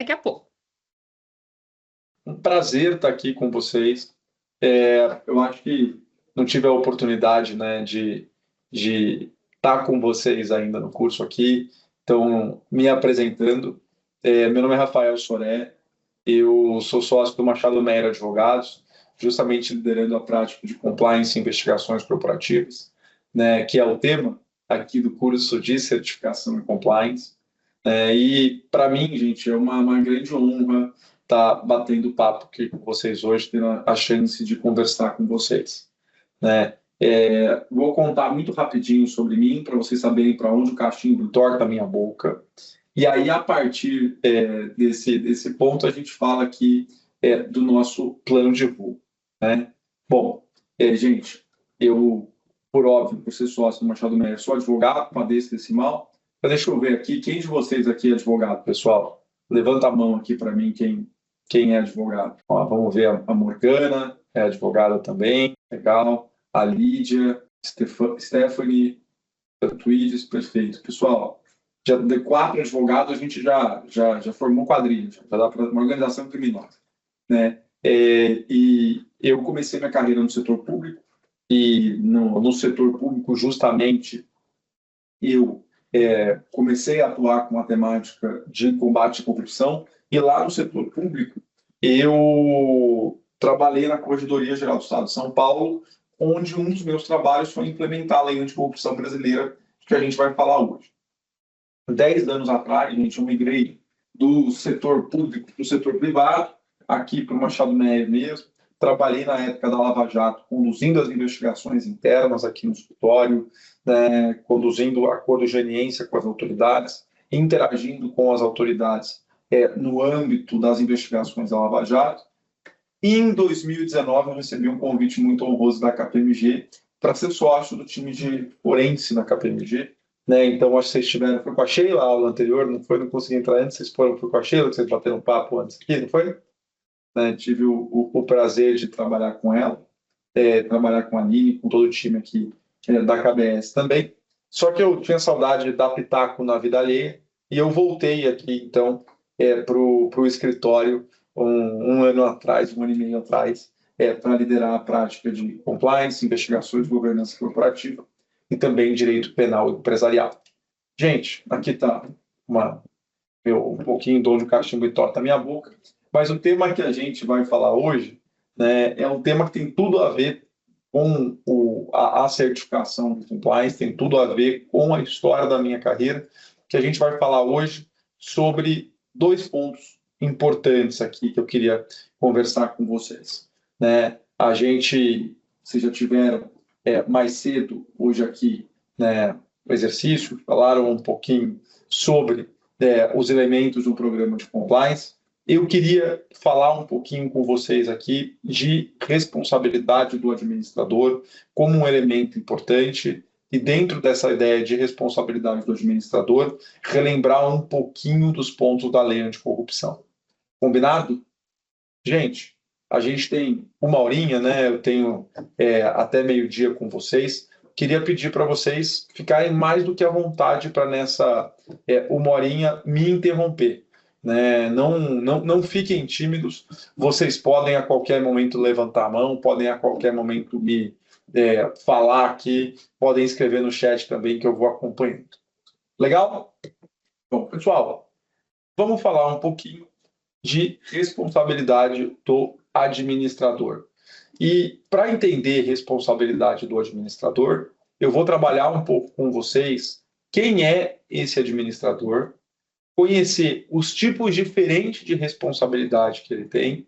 daqui a pouco. Um prazer estar aqui com vocês. Eu acho que não tive a oportunidade, né, de estar com vocês ainda no curso aqui. Então, me apresentando, meu nome é Rafael Soré, eu sou sócio do Machado Meyer Advogados, justamente liderando a prática de compliance e investigações corporativas, né, que é o tema aqui do curso de certificação e compliance. E, para mim, gente, é uma grande honra estar batendo papo aqui com vocês hoje, tendo a chance de conversar com vocês, né? Vou contar muito rapidinho sobre mim, para vocês saberem para onde o cachimbo torta a minha boca. E aí, a partir desse ponto, a gente fala aqui do nosso plano de voo, né? Bom, gente, eu, por óbvio, por ser sócio do Machado Meyer, sou advogado, padeço desse mal. Mas deixa eu ver aqui, quem de vocês aqui é advogado, pessoal? Levanta a mão aqui para mim, quem é advogado. Ó, vamos ver, a Morgana é advogada também, legal. A Lídia, Stephanie, Twides, perfeito. Pessoal, já de 4 advogados, a gente já formou quadrilha, já dá para uma organização criminosa, né? E eu comecei minha carreira no setor público, e no setor público, justamente, eu comecei a atuar com a temática de combate à corrupção, e lá no setor público eu trabalhei na Corregedoria Geral do Estado de São Paulo, onde um dos meus trabalhos foi implementar a lei anticorrupção brasileira, que a gente vai falar hoje. 10 anos atrás, gente, eu migrei do setor público para o setor privado, aqui para o Machado Meyer mesmo. Trabalhei na época da Lava Jato, conduzindo as investigações internas aqui no escritório, né, conduzindo acordo de leniência com as autoridades, interagindo com as autoridades no âmbito das investigações da Lava Jato. E em 2019 eu recebi um convite muito honroso da KPMG para ser sócio do time de forense na KPMG. Né? Então, acho que vocês tiveram, foi com a Sheila a aula anterior, não foi? Não consegui entrar antes, vocês foram, foi com a Sheila, que vocês bateram um papo antes aqui, não foi? Né? Tive o prazer de trabalhar com ela, trabalhar com a Nini, com todo o time aqui da KBS também. Só que eu tinha saudade de dar pitaco na vida alheia, e eu voltei aqui, então, para o escritório um ano atrás, um ano e meio atrás, para liderar a prática de compliance, investigações de governança corporativa e também direito penal empresarial. Gente, aqui está um pouquinho de onde o cachimbo e torta a minha boca, mas o tema que a gente vai falar hoje, né, é um tema que tem tudo a ver com a certificação de compliance, tem tudo a ver com a história da minha carreira, que a gente vai falar hoje sobre 2 pontos importantes aqui que eu queria conversar com vocês. Né? Vocês já tiveram mais cedo, hoje aqui, né, o exercício, falaram um pouquinho sobre os elementos do programa de compliance. Eu queria falar um pouquinho com vocês aqui de responsabilidade do administrador como um elemento importante, e dentro dessa ideia de responsabilidade do administrador, relembrar um pouquinho dos pontos da lei anticorrupção. Combinado? Gente, a gente tem 1 horinha, né? Eu tenho até meio-dia com vocês. Queria pedir para vocês ficarem mais do que à vontade para nessa 1 horinha me interromper. Né? Não fiquem tímidos, vocês podem a qualquer momento levantar a mão, podem a qualquer momento me falar aqui, podem escrever no chat também que eu vou acompanhando. Legal? Bom, pessoal, vamos falar um pouquinho de responsabilidade do administrador. E para entender responsabilidade do administrador, eu vou trabalhar um pouco com vocês quem é esse administrador, conhecer os tipos diferentes de responsabilidade que ele tem,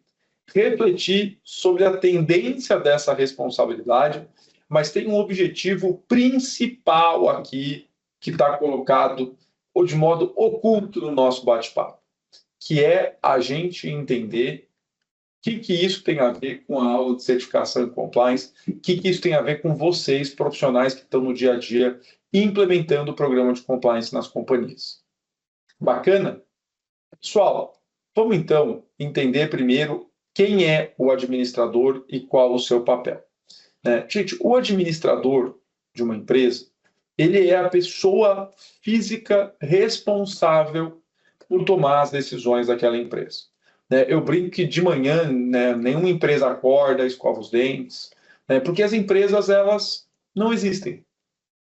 refletir sobre a tendência dessa responsabilidade, mas tem um objetivo principal aqui que está colocado ou de modo oculto no nosso bate-papo, que é a gente entender o que isso tem a ver com a aula de certificação e compliance, o que isso tem a ver com vocês, profissionais que estão no dia a dia implementando o programa de compliance nas companhias. Bacana? Pessoal, vamos então entender primeiro quem é o administrador e qual o seu papel. Gente, o administrador de uma empresa, ele é a pessoa física responsável por tomar as decisões daquela empresa. Eu brinco que de manhã, né, nenhuma empresa acorda, escova os dentes, né, porque as empresas elas não existem.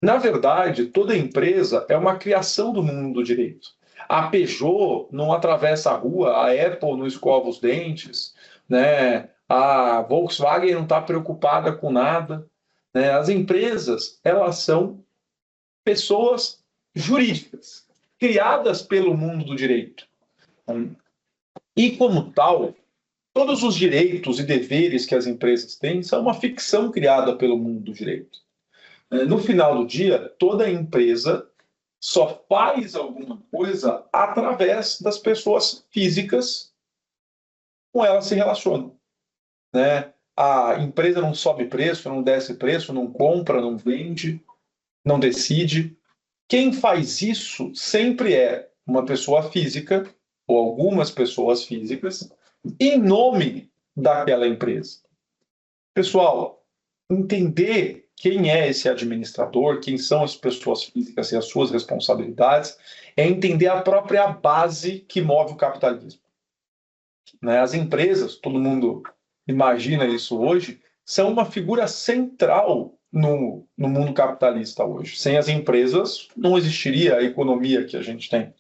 Na verdade, toda empresa é uma criação do mundo do direito. A Peugeot não atravessa a rua, a Apple não escova os dentes, né? A Volkswagen não está preocupada com nada, né? As empresas, elas são pessoas jurídicas, criadas pelo mundo do direito. E, como tal, todos os direitos e deveres que as empresas têm são uma ficção criada pelo mundo do direito. No final do dia, toda empresa só faz alguma coisa através das pessoas físicas com elas se relacionam, né? A empresa não sobe preço, não desce preço, não compra, não vende, não decide. Quem faz isso sempre é uma pessoa física ou algumas pessoas físicas em nome daquela empresa. Pessoal, entender quem é esse administrador, quem são as pessoas físicas e as suas responsabilidades, é entender a própria base que move o capitalismo. As empresas, todo mundo imagina isso hoje, são uma figura central no mundo capitalista hoje. Sem as empresas, não existiria a economia que a gente tem.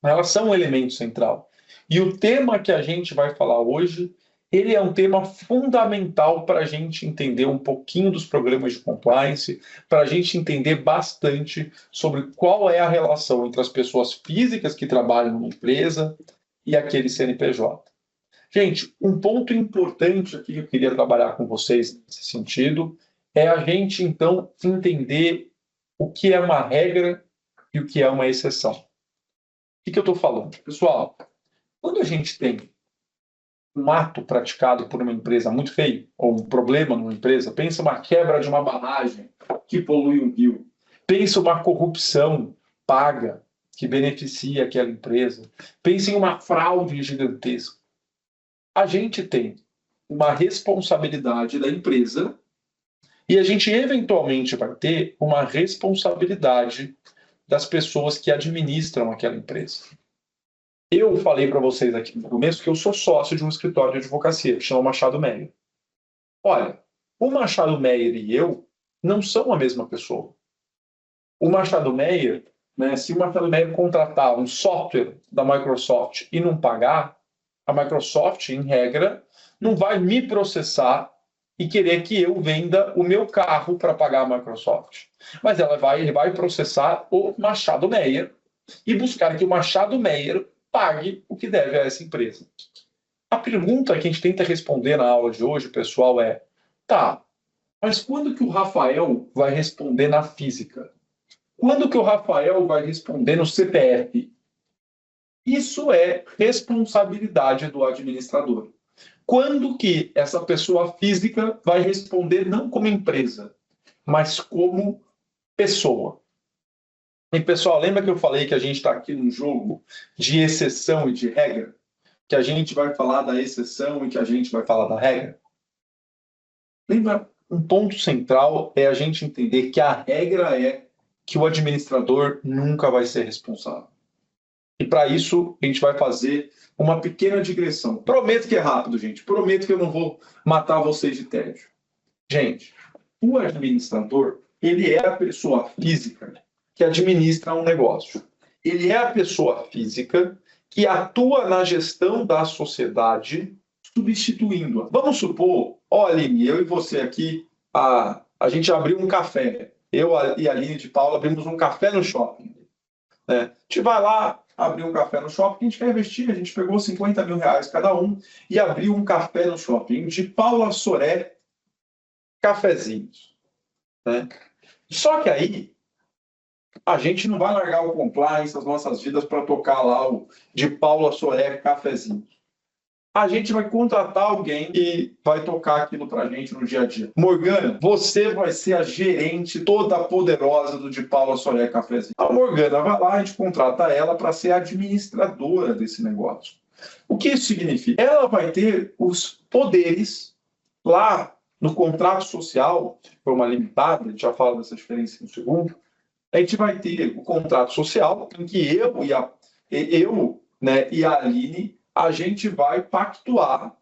Elas são um elemento central. E o tema que a gente vai falar hoje, ele é um tema fundamental para a gente entender um pouquinho dos programas de compliance, para a gente entender bastante sobre qual é a relação entre as pessoas físicas que trabalham numa empresa e aquele CNPJ. Gente, um ponto importante aqui que eu queria trabalhar com vocês nesse sentido é a gente, então, entender o que é uma regra e o que é uma exceção. O que eu estou falando? Pessoal, quando a gente tem um ato praticado por uma empresa muito feio, ou um problema numa empresa, pensa uma quebra de uma barragem que polui um rio, pensa uma corrupção paga que beneficia aquela empresa, pensa em uma fraude gigantesca. A gente tem uma responsabilidade da empresa e a gente eventualmente vai ter uma responsabilidade das pessoas que administram aquela empresa. Eu falei para vocês aqui no começo que eu sou sócio de um escritório de advocacia que chama Machado Meyer. Olha, o Machado Meyer e eu não são a mesma pessoa. O Machado Meyer, né, se o Machado Meyer contratar um software da Microsoft e não pagar, a Microsoft, em regra, não vai me processar e querer que eu venda o meu carro para pagar a Microsoft. Mas ele vai processar o Machado Meyer e buscar que o Machado Meyer pague o que deve a essa empresa. A pergunta que a gente tenta responder na aula de hoje, pessoal, é: tá, mas quando que o Rafael vai responder na física? Quando que o Rafael vai responder no CPF? Isso é responsabilidade do administrador. Quando que essa pessoa física vai responder não como empresa, mas como pessoa? E, pessoal, lembra que eu falei que a gente está aqui num jogo de exceção e de regra? Que a gente vai falar da exceção e que a gente vai falar da regra? Lembra, um ponto central é a gente entender que a regra é que o administrador nunca vai ser responsável. E para isso, a gente vai fazer uma pequena digressão. Prometo que é rápido, gente. Prometo que eu não vou matar vocês de tédio. Gente, o administrador, ele é a pessoa física que administra um negócio. Ele é a pessoa física que atua na gestão da sociedade, substituindo-a. Vamos supor, Aline, eu e você aqui, a gente abriu um café. Eu e a Aline de Paula abrimos um café no shopping. A gente vai lá, abrir um café no shopping, a gente quer investir, a gente pegou 50 mil reais cada um e abriu um café no shopping. De Paula Soré, cafezinhos. Só que aí, a gente não vai largar o compliance das nossas vidas para tocar lá o de Paula Soré, cafezinhos. A gente vai contratar alguém que vai tocar aquilo para a gente no dia a dia. Morgana, você vai ser a gerente toda poderosa do de Paula Soré Cafézinho. A Morgana vai lá, a gente contrata ela para ser administradora desse negócio. O que isso significa? Ela vai ter os poderes lá no contrato social, se for uma limitada, a gente já fala dessa diferença no segundo, a gente vai ter o contrato social em que eu e a eu, né, e a Aline, a gente vai pactuar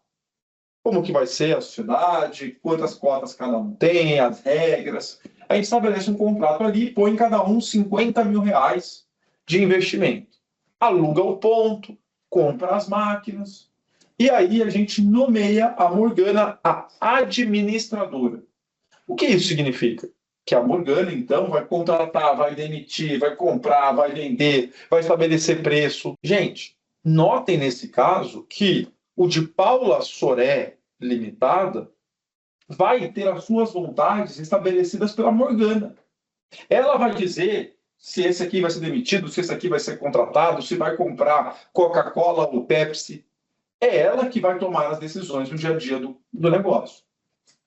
como que vai ser a sociedade, quantas cotas cada um tem, as regras. A gente estabelece um contrato ali e põe em cada um 50 mil reais de investimento. Aluga o ponto, compra as máquinas, e aí a gente nomeia a Morgana a administradora. O que isso significa? Que a Morgana, então, vai contratar, vai demitir, vai comprar, vai vender, vai estabelecer preço. Gente, notem nesse caso que o de Paula Soré Limitada vai ter as suas vontades estabelecidas pela Morgana. Ela vai dizer se esse aqui vai ser demitido, se esse aqui vai ser contratado, se vai comprar Coca-Cola ou Pepsi. É ela que vai tomar as decisões no dia a dia do negócio.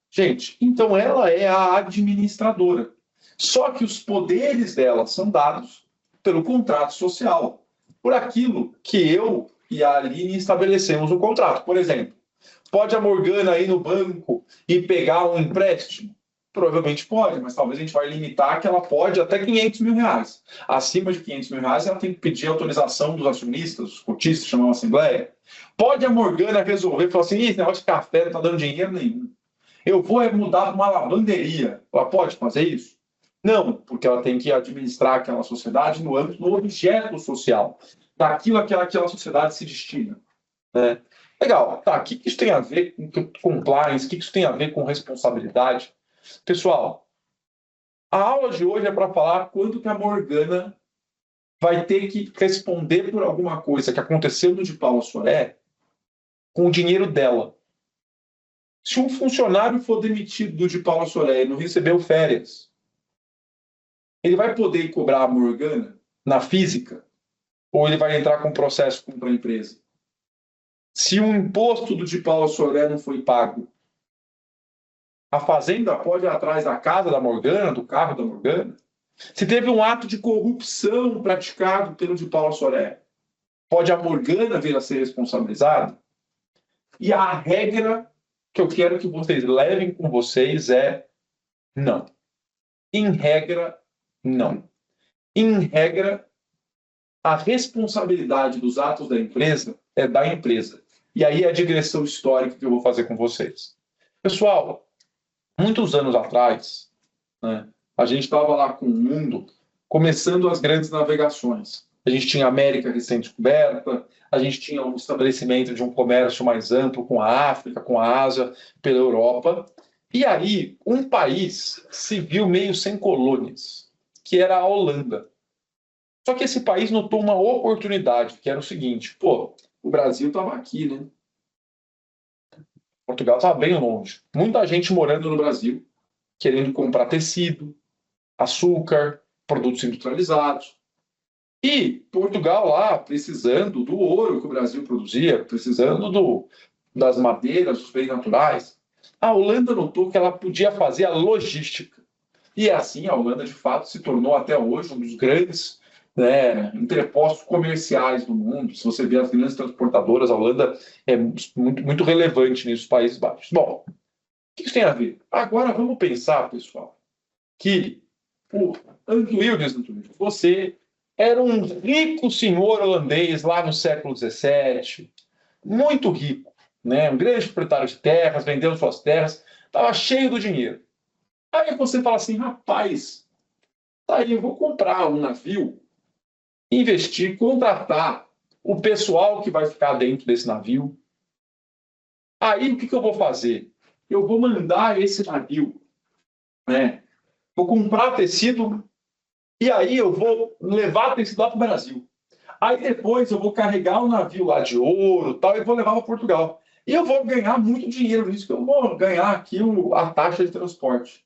Gente, então ela é a administradora. Só que os poderes dela são dados pelo contrato social, por aquilo que eu e a Aline estabelecemos no contrato. Por exemplo, pode a Morgana ir no banco e pegar um empréstimo? Provavelmente pode, mas talvez a gente vai limitar que ela pode até 500 mil reais. Acima de 500 mil reais, ela tem que pedir autorização dos acionistas, dos cotistas, chamar uma assembleia. Pode a Morgana resolver, falar assim, esse negócio de café não está dando dinheiro nenhum. Eu vou mudar para uma lavanderia. Ela pode fazer isso? Não, porque ela tem que administrar aquela sociedade no âmbito do objeto social, daquilo a que aquela sociedade se destina. Né? Legal, tá. O que isso tem a ver com compliance? O que isso tem a ver com responsabilidade? Pessoal, a aula de hoje é para falar quando que a Morgana vai ter que responder por alguma coisa que aconteceu no de Paula Soré com o dinheiro dela. Se um funcionário for demitido do de Paula Soré e não recebeu férias, ele vai poder cobrar a Morgana na física? Ou ele vai entrar com processo contra a empresa? Se o imposto do de Paula Soré não foi pago, a fazenda pode ir atrás da casa da Morgana, do carro da Morgana? Se teve um ato de corrupção praticado pelo de Paula Soré, pode a Morgana vir a ser responsabilizada? E a regra que eu quero que vocês levem com vocês é não. Em regra, não. Em regra, a responsabilidade dos atos da empresa é da empresa. E aí é a digressão histórica que eu vou fazer com vocês. Pessoal, muitos anos atrás, né, a gente estava lá com o mundo começando as grandes navegações. A gente tinha a América recém-descoberta, a gente tinha o estabelecimento de um comércio mais amplo com a África, com a Ásia, pela Europa. E aí, um país se viu meio sem colônias, que era a Holanda. Só que esse país notou uma oportunidade, que era o seguinte, pô, o Brasil estava aqui, né? Portugal estava bem longe. Muita gente morando no Brasil, querendo comprar tecido, açúcar, produtos industrializados. E Portugal lá, precisando do ouro que o Brasil produzia, precisando das madeiras, dos bens naturais. A Holanda notou que ela podia fazer a logística. E assim a Holanda, de fato, se tornou até hoje um dos grandes, né, entrepostos comerciais do mundo. Se você ver as grandes transportadoras, a Holanda é muito, muito relevante nos Países Baixos. Bom, o que isso tem a ver? Agora vamos pensar, pessoal, que o Antuildes, você era um rico senhor holandês lá no século XVII, muito rico, né? Um grande proprietário de terras, vendendo suas terras, estava cheio do dinheiro. Aí você fala assim, rapaz, tá aí, eu vou comprar um navio, investir, contratar o pessoal que vai ficar dentro desse navio. Aí o que eu vou fazer? Eu vou mandar esse navio, né? Vou comprar tecido e aí eu vou levar tecido lá para o Brasil. Aí depois eu vou carregar um navio lá de ouro tal, e vou levar para Portugal. E eu vou ganhar muito dinheiro nisso, que eu vou ganhar aqui a taxa de transporte.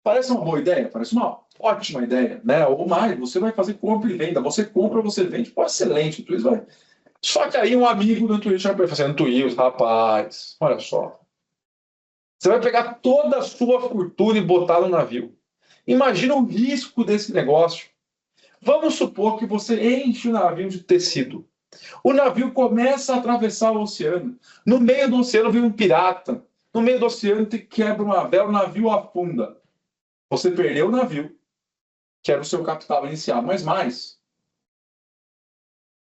Parece uma boa ideia? Parece uma ótima ideia, né? Ou mais, você vai fazer compra e venda. Você compra, você vende. Pô, excelente, Twitch vai. Só que aí um amigo do Twitch vai fazer Twitch, rapaz, olha só. Você vai pegar toda a sua fortuna e botar no navio. Imagina o risco desse negócio. Vamos supor que você enche o navio de tecido. O navio começa a atravessar o oceano. No meio do oceano vem um pirata. No meio do oceano quebra uma vela, o navio afunda. Você perdeu o navio, que era o seu capital inicial, mas mais.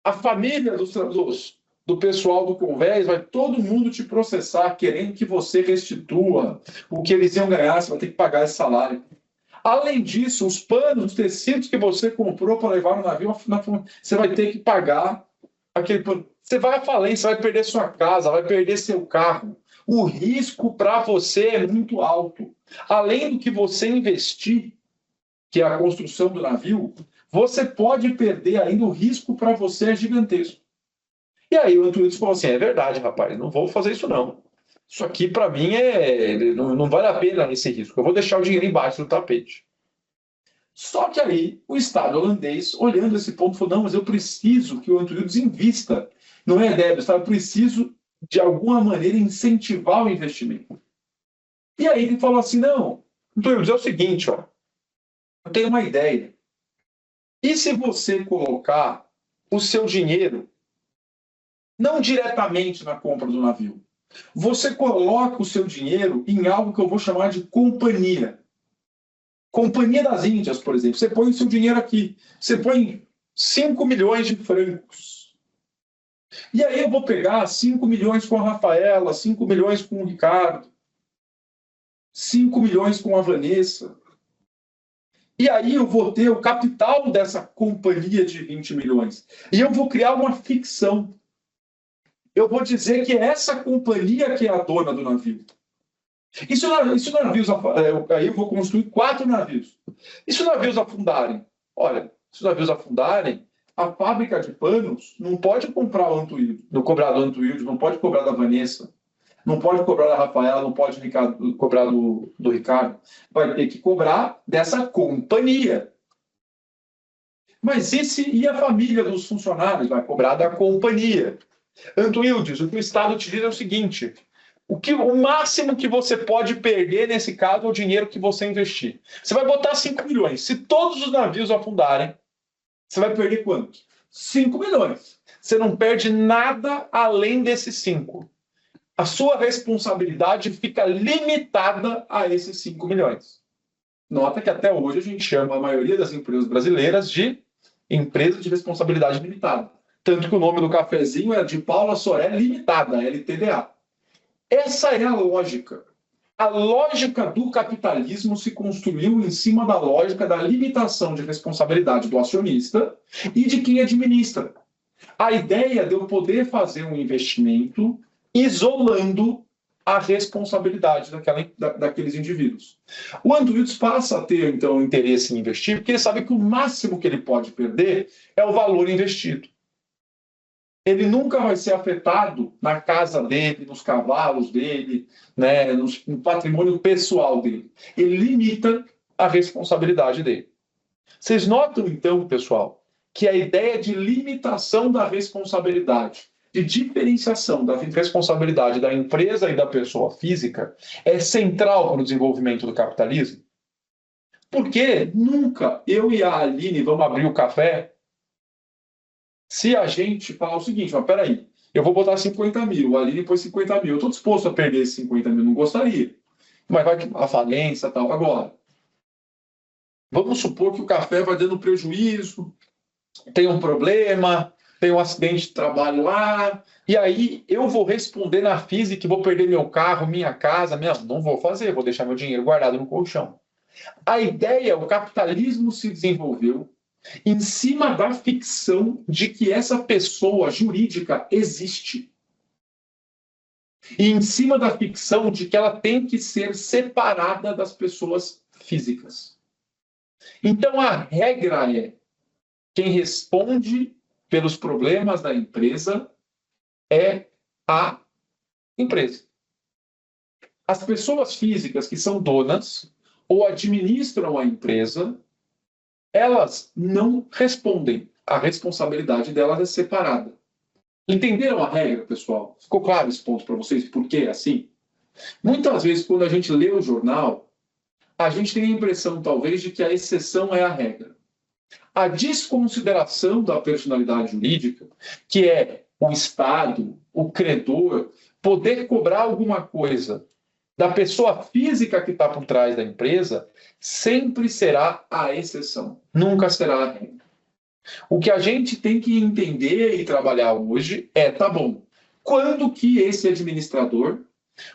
a família do pessoal do Convés vai todo mundo te processar querendo que você restitua o que eles iam ganhar, você vai ter que pagar esse salário. Além disso, os panos, os tecidos que você comprou para levar no navio, você vai ter que pagar aquele pano. Você vai à falência, vai perder sua casa, vai perder seu carro. O risco para você é muito alto. Além do que você investir, que é a construção do navio, você pode perder ainda, o risco para você é gigantesco. E aí o Antônio falou assim, é verdade, rapaz, não vou fazer isso não. Isso aqui para mim não vale a pena esse risco. Eu vou deixar o dinheiro embaixo do tapete. Só que aí o Estado holandês, olhando esse ponto, falou, não, mas eu preciso que o Antônio invista. Não é débito, eu preciso, de alguma maneira, incentivar o investimento. E aí ele falou assim, não, Antônio, é o seguinte, ó, eu tenho uma ideia. E se você colocar o seu dinheiro não diretamente na compra do navio, você coloca o seu dinheiro em algo que eu vou chamar de companhia. Companhia das Índias, por exemplo. Você põe o seu dinheiro aqui. Você põe 5 milhões de francos. E aí eu vou pegar 5 milhões com a Rafaela, 5 milhões com o Ricardo, 5 milhões com a Vanessa. E aí eu vou ter o capital dessa companhia de 20 milhões. E eu vou criar uma ficção. Eu vou dizer que é essa companhia que é a dona do navio. Isso navios, aí eu vou construir 4 navios. E se os navios afundarem? Olha, se os navios afundarem, a fábrica de panos não pode comprar o Antwilde, não cobrar do Antwilde, não pode cobrar da Vanessa, não pode cobrar da Rafaela, não pode cobrar do Ricardo. Vai ter que cobrar dessa companhia. Mas e a família dos funcionários? Vai cobrar da companhia. Antwildes, o que o Estado utiliza é o seguinte: o máximo que você pode perder nesse caso é o dinheiro que você investir. Você vai botar 5 milhões. Se todos os navios afundarem, você vai perder quanto? 5 milhões. Você não perde nada além desses 5. A sua responsabilidade fica limitada a esses 5 milhões. Nota que até hoje a gente chama a maioria das empresas brasileiras de empresa de responsabilidade limitada. Tanto que o nome do cafezinho é de Paula Soré Limitada, LTDA. Essa é a lógica. A lógica do capitalismo se construiu em cima da lógica da limitação de responsabilidade do acionista e de quem administra. A ideia de eu poder fazer um investimento isolando a responsabilidade daqueles indivíduos. O Antwildes passa a ter, então, interesse em investir, porque ele sabe que o máximo que ele pode perder é o valor investido. Ele nunca vai ser afetado na casa dele, nos cavalos dele, né, no patrimônio pessoal dele. Ele limita a responsabilidade dele. Vocês notam, então, pessoal, que a ideia de limitação da responsabilidade, de diferenciação da responsabilidade da empresa e da pessoa física é central para o desenvolvimento do capitalismo? Porque nunca eu e a Aline vamos abrir o café se a gente falar o seguinte, mas peraí, eu vou botar 50 mil, a Aline põe 50 mil, eu estou disposto a perder esses 50 mil, não gostaria, mas vai que a falência e tal. Agora, vamos supor que o café vai dando prejuízo, tem um problema, tem um acidente de trabalho lá, e aí eu vou responder na física e vou perder meu carro, minha casa, não vou fazer, vou deixar meu dinheiro guardado no colchão. A ideia, o capitalismo se desenvolveu em cima da ficção de que essa pessoa jurídica existe. E em cima da ficção de que ela tem que ser separada das pessoas físicas. Então a regra é: quem responde pelos problemas da empresa é a empresa. As pessoas físicas que são donas ou administram a empresa, elas não respondem. A responsabilidade delas é separada. Entenderam a regra, pessoal? Ficou claro esse ponto para vocês? Por que é assim? Muitas vezes, quando a gente lê o jornal, a gente tem a impressão, talvez, de que a exceção é a regra. A desconsideração da personalidade jurídica, que é o Estado, o credor, poder cobrar alguma coisa da pessoa física que está por trás da empresa, sempre será a exceção, nunca será a regra. O que a gente tem que entender e trabalhar hoje é, tá bom, quando que esse administrador,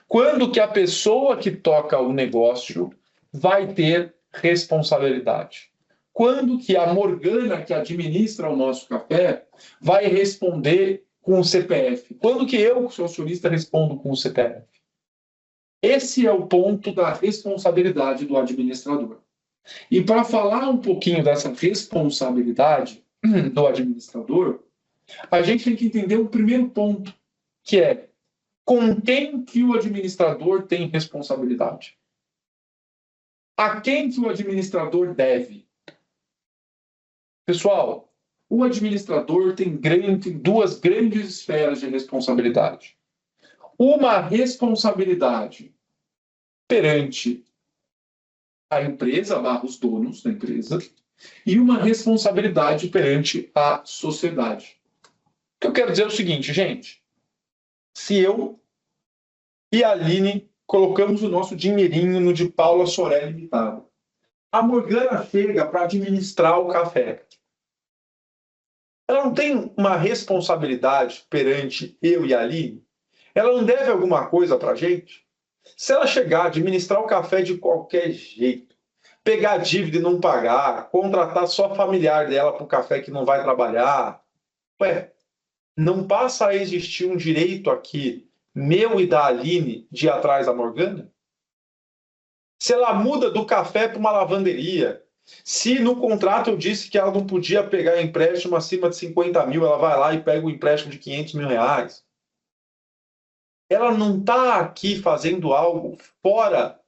quando que a pessoa que toca o negócio vai ter responsabilidade? Quando que a Morgana, que administra o nosso café, vai responder com o CPF? Quando que eu, que sou acionista, respondo com o CPF? Esse é o ponto da responsabilidade do administrador. E para falar um pouquinho dessa responsabilidade do administrador, a gente tem que entender o primeiro ponto, que é com quem que o administrador tem responsabilidade? A quem que o administrador deve? Pessoal, o administrador tem duas grandes esferas de responsabilidade. Uma responsabilidade perante a empresa, os donos da empresa, e uma responsabilidade perante a sociedade. O que eu quero dizer é o seguinte, gente. Se eu e a Aline colocamos o nosso dinheirinho no de Paula Soré Limitado, a Morgana chega para administrar o café. Ela não tem uma responsabilidade perante eu e a Aline? Ela não deve alguma coisa para a gente? Se ela chegar, administrar o café de qualquer jeito, pegar dívida e não pagar, contratar só familiar dela para o café que não vai trabalhar, não passa a existir um direito aqui, meu e da Aline, de ir atrás da Morgana? Se ela muda do café para uma lavanderia, se no contrato eu disse que ela não podia pegar empréstimo acima de 50 mil, ela vai lá e pega o empréstimo de 500 mil reais. Ela não está aqui fazendo algo fora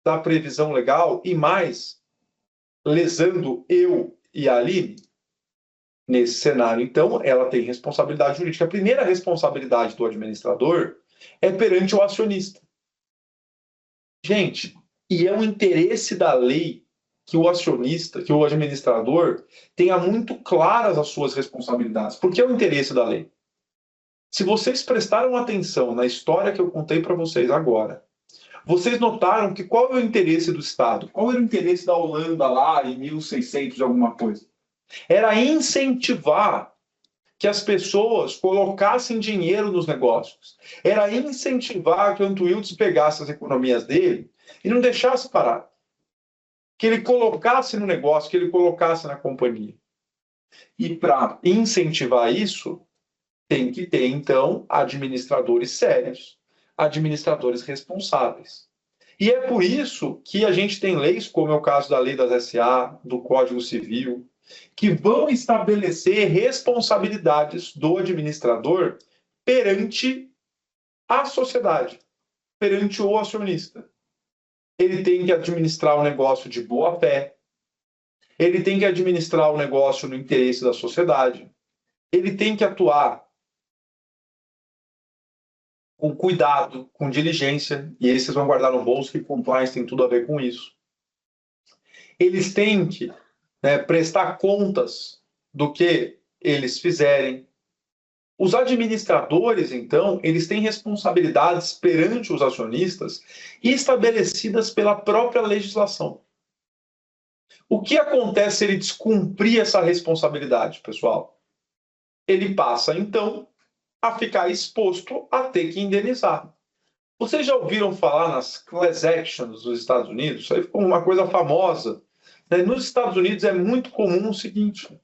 da previsão legal e mais, lesando eu e a Aline? Nesse cenário, então, ela tem responsabilidade jurídica. A primeira responsabilidade do administrador é perante o acionista. Gente, e é um interesse da lei que o acionista, que o administrador, tenha muito claras as suas responsabilidades. Porque é o interesse da lei. Se vocês prestaram atenção na história que eu contei para vocês agora, vocês notaram que qual é o interesse do Estado? Qual era o interesse da Holanda lá em 1600 e alguma coisa? Era incentivar que as pessoas colocassem dinheiro nos negócios. Era incentivar que o Antuildes pegasse as economias dele e não deixasse parar. Que ele colocasse no negócio, que ele colocasse na companhia. E para incentivar isso, tem que ter, então, administradores sérios, administradores responsáveis. E é por isso que a gente tem leis, como é o caso da lei das SA, do Código Civil, que vão estabelecer responsabilidades do administrador perante a sociedade, perante o acionista. Ele tem que administrar o negócio de boa fé, ele tem que administrar o negócio no interesse da sociedade, ele tem que atuar com cuidado, com diligência, e aí vocês vão guardar no bolso que compliance tem tudo a ver com isso. Eles têm que prestar contas do que eles fizerem. Os administradores, então, eles têm responsabilidades perante os acionistas estabelecidas pela própria legislação. O que acontece se ele descumprir essa responsabilidade, pessoal? Ele passa, então, a ficar exposto a ter que indenizar. Vocês já ouviram falar nas class actions dos Estados Unidos? Isso aí ficou uma coisa famosa. Nos Estados Unidos é muito comum o seguinte: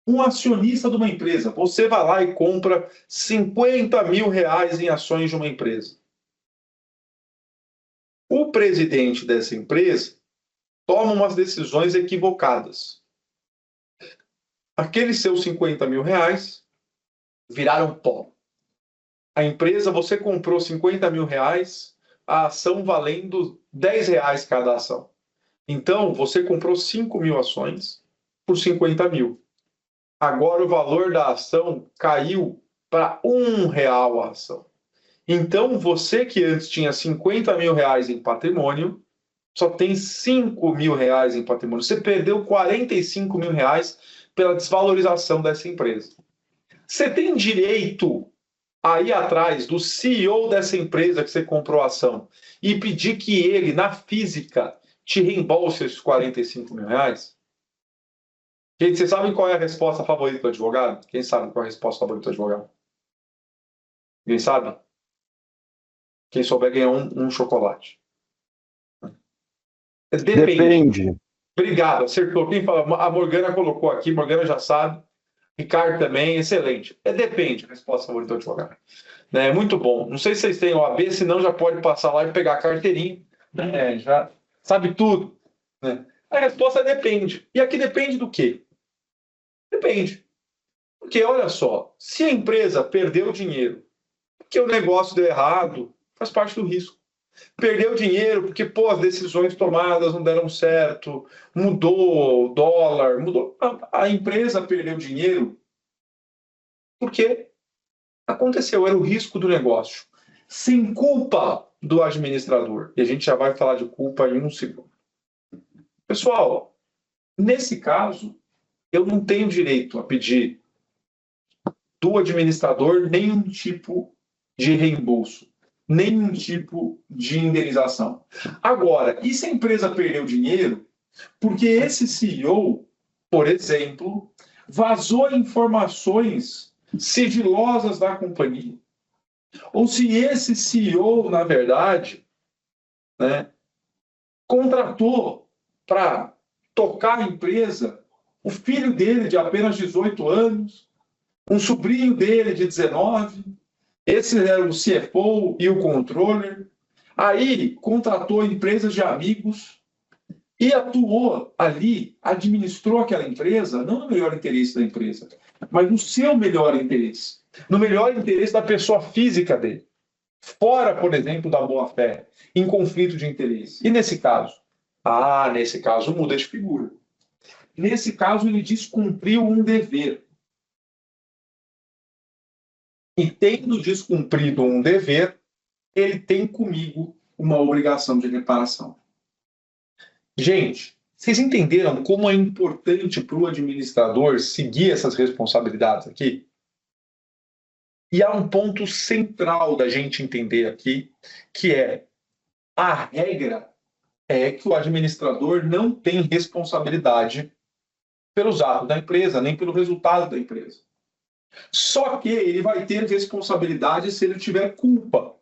um acionista de uma empresa, você vai lá e compra 50 mil reais em ações de uma empresa. O presidente dessa empresa toma umas decisões equivocadas. Aqueles seus 50 mil reais viraram pó. A empresa, você comprou 50 mil reais, a ação valendo 10 reais cada ação. Então, você comprou 5 mil ações por 50 mil. Agora o valor da ação caiu para R$1 a ação. Então, você que antes tinha 50 mil reais em patrimônio, só tem 5 mil reais em patrimônio. Você perdeu 45 mil reais pela desvalorização dessa empresa. Você tem direito a ir atrás do CEO dessa empresa que você comprou a ação e pedir que ele, na física, te reembolse esses 45 mil reais? Gente, vocês sabem qual é a resposta favorita do advogado? Quem sabe qual é a resposta favorita do advogado? Quem sabe? Quem souber ganhar um chocolate. Depende. Depende. Obrigado, acertou. Quem fala? A Morgana colocou aqui, Morgana já sabe. Ricardo também, excelente. Depende, a resposta favorita do advogado. Muito bom. Não sei se vocês têm OAB, senão já pode passar lá e pegar a carteirinha. Já sabe tudo. Né? A resposta depende. E aqui depende do quê? Depende. Porque, olha só, se a empresa perdeu dinheiro porque o negócio deu errado, faz parte do risco. Perdeu dinheiro porque, as decisões tomadas não deram certo, mudou o dólar, mudou. A empresa perdeu dinheiro porque aconteceu, era o risco do negócio. Sem culpa do administrador. E a gente já vai falar de culpa em um segundo. Pessoal, nesse caso, eu não tenho direito a pedir do administrador nenhum tipo de reembolso, nenhum tipo de indenização. Agora, e se a empresa perdeu dinheiro porque esse CEO, por exemplo, vazou informações sigilosas da companhia? Ou se esse CEO, na verdade, contratou para tocar a empresa o filho dele de apenas 18 anos, um sobrinho dele de 19, esse era o CFO e o controller, aí contratou empresas de amigos e atuou ali, administrou aquela empresa, não no melhor interesse da empresa, mas no seu melhor interesse, no melhor interesse da pessoa física dele, fora, por exemplo, da boa-fé, em conflito de interesse. E nesse caso? Nesse caso muda de figura. Nesse caso, ele descumpriu um dever. E tendo descumprido um dever, ele tem comigo uma obrigação de reparação. Gente, vocês entenderam como é importante para o administrador seguir essas responsabilidades aqui? E há um ponto central da gente entender aqui, que é a regra é que o administrador não tem responsabilidade pelos atos da empresa, nem pelo resultado da empresa. Só que ele vai ter responsabilidade se ele tiver culpa.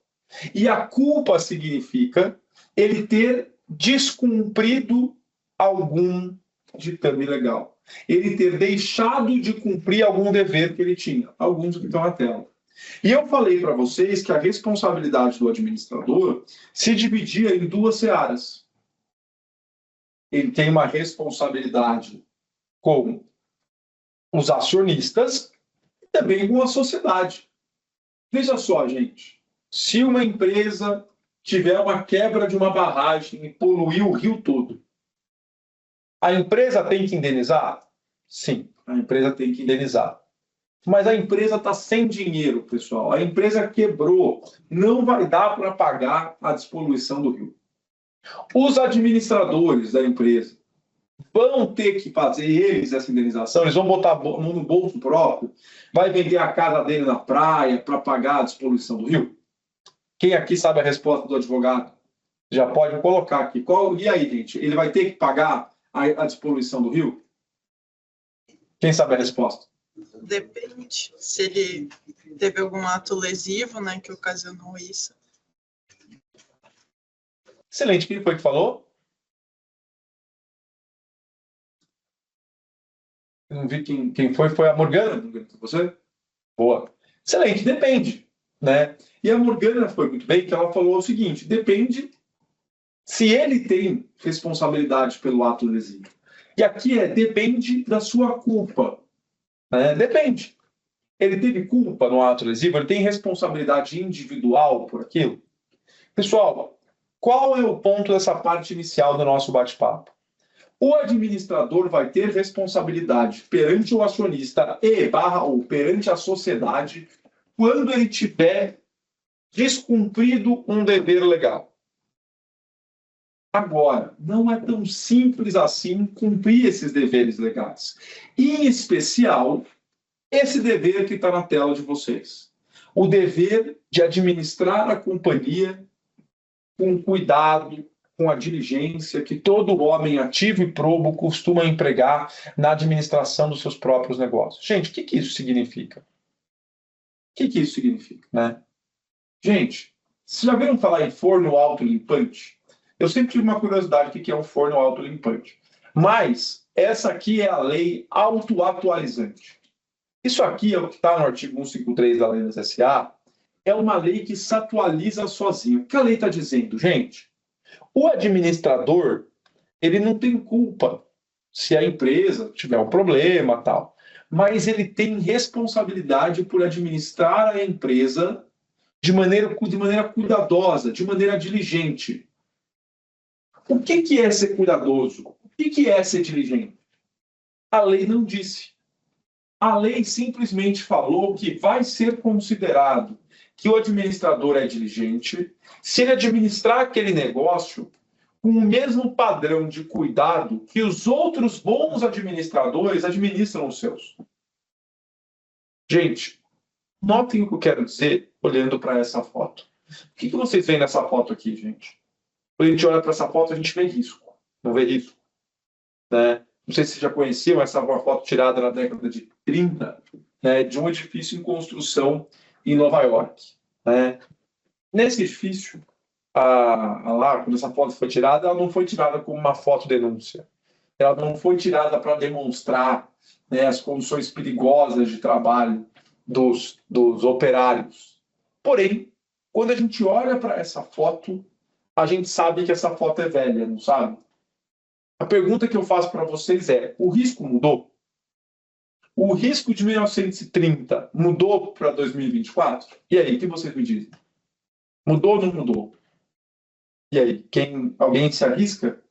E a culpa significa ele ter descumprido algum ditame legal. Ele ter deixado de cumprir algum dever que ele tinha. Alguns que estão na tela. E eu falei para vocês que a responsabilidade do administrador se dividia em duas searas. Ele tem uma responsabilidade com os acionistas e também com a sociedade. Veja só, gente. Se uma empresa tiver uma quebra de uma barragem e poluir o rio todo, a empresa tem que indenizar? Sim, a empresa tem que indenizar. Mas a empresa está sem dinheiro, pessoal. A empresa quebrou. Não vai dar para pagar a despoluição do rio. Os administradores da empresa vão ter que fazer eles essa indenização, eles vão botar no bolso próprio, vai vender a casa dele na praia para pagar a despoluição do rio? Quem aqui sabe a resposta do advogado? Já pode colocar aqui. E aí, gente? Ele vai ter que pagar a despoluição do rio? Quem sabe a resposta? Depende. Se ele teve algum ato lesivo, que ocasionou isso. Excelente. Quem foi que falou? Não vi quem foi. Foi a Morgana? Você? Boa. Excelente. Depende. E a Morgana foi muito bem, que ela falou o seguinte: depende se ele tem responsabilidade pelo ato lesivo. E aqui depende da sua culpa. Depende. Ele teve culpa no ato lesivo? Ele tem responsabilidade individual por aquilo? Pessoal, qual é o ponto dessa parte inicial do nosso bate-papo? O administrador vai ter responsabilidade perante o acionista ou perante a sociedade quando ele tiver descumprido um dever legal. Agora, não é tão simples assim cumprir esses deveres legais. Em especial, esse dever que está na tela de vocês. O dever de administrar a companhia com cuidado, com a diligência que todo homem ativo e probo costuma empregar na administração dos seus próprios negócios. Gente, o que que isso significa? O que que isso significa, né? Gente, vocês já viram falar em forno autolimpante? Eu sempre tive uma curiosidade do que é um forno autolimpante. Mas essa aqui é a lei autoatualizante. Isso aqui é o que está no artigo 153 da Lei das SA, é uma lei que se atualiza sozinho. O que a lei está dizendo, gente? O administrador, ele não tem culpa se a empresa tiver um problema, tal, mas ele tem responsabilidade por administrar a empresa de maneira cuidadosa, de maneira diligente. O que é ser cuidadoso? O que é ser diligente? A lei não disse. A lei simplesmente falou que vai ser considerado que o administrador é diligente se ele administrar aquele negócio com o mesmo padrão de cuidado que os outros bons administradores administram os seus. Gente, notem o que eu quero dizer olhando para essa foto. O que vocês veem nessa foto aqui, gente? Quando a gente olha para essa foto, a gente vê risco. Não vê risco? Né? Não sei se vocês já conheciam essa foto tirada na década de 30, né, de um edifício em construção em Nova York. Né? Nesse edifício, lá, quando essa foto foi tirada, ela não foi tirada como uma foto-denúncia. Ela não foi tirada para demonstrar, né, as condições perigosas de trabalho dos operários. Porém, quando a gente olha para essa foto, a gente sabe que essa foto é velha, não sabe? A pergunta que eu faço para vocês é: o risco mudou? O risco de 1930 mudou para 2024? E aí, o que vocês me dizem? Mudou ou não mudou? E aí, alguém se arrisca?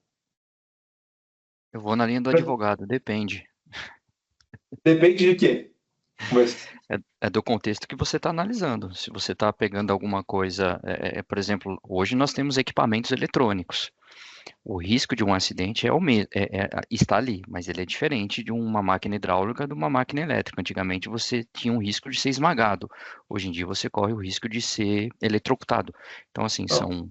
Eu vou na linha do advogado, depende. Depende de quê? É do contexto que você está analisando. Se você está pegando alguma coisa, por exemplo, hoje nós temos equipamentos eletrônicos. O risco de um acidente está ali, mas ele é diferente de uma máquina hidráulica de uma máquina elétrica. Antigamente você tinha um risco de ser esmagado. Hoje em dia você corre o risco de ser eletrocutado. Então, assim, são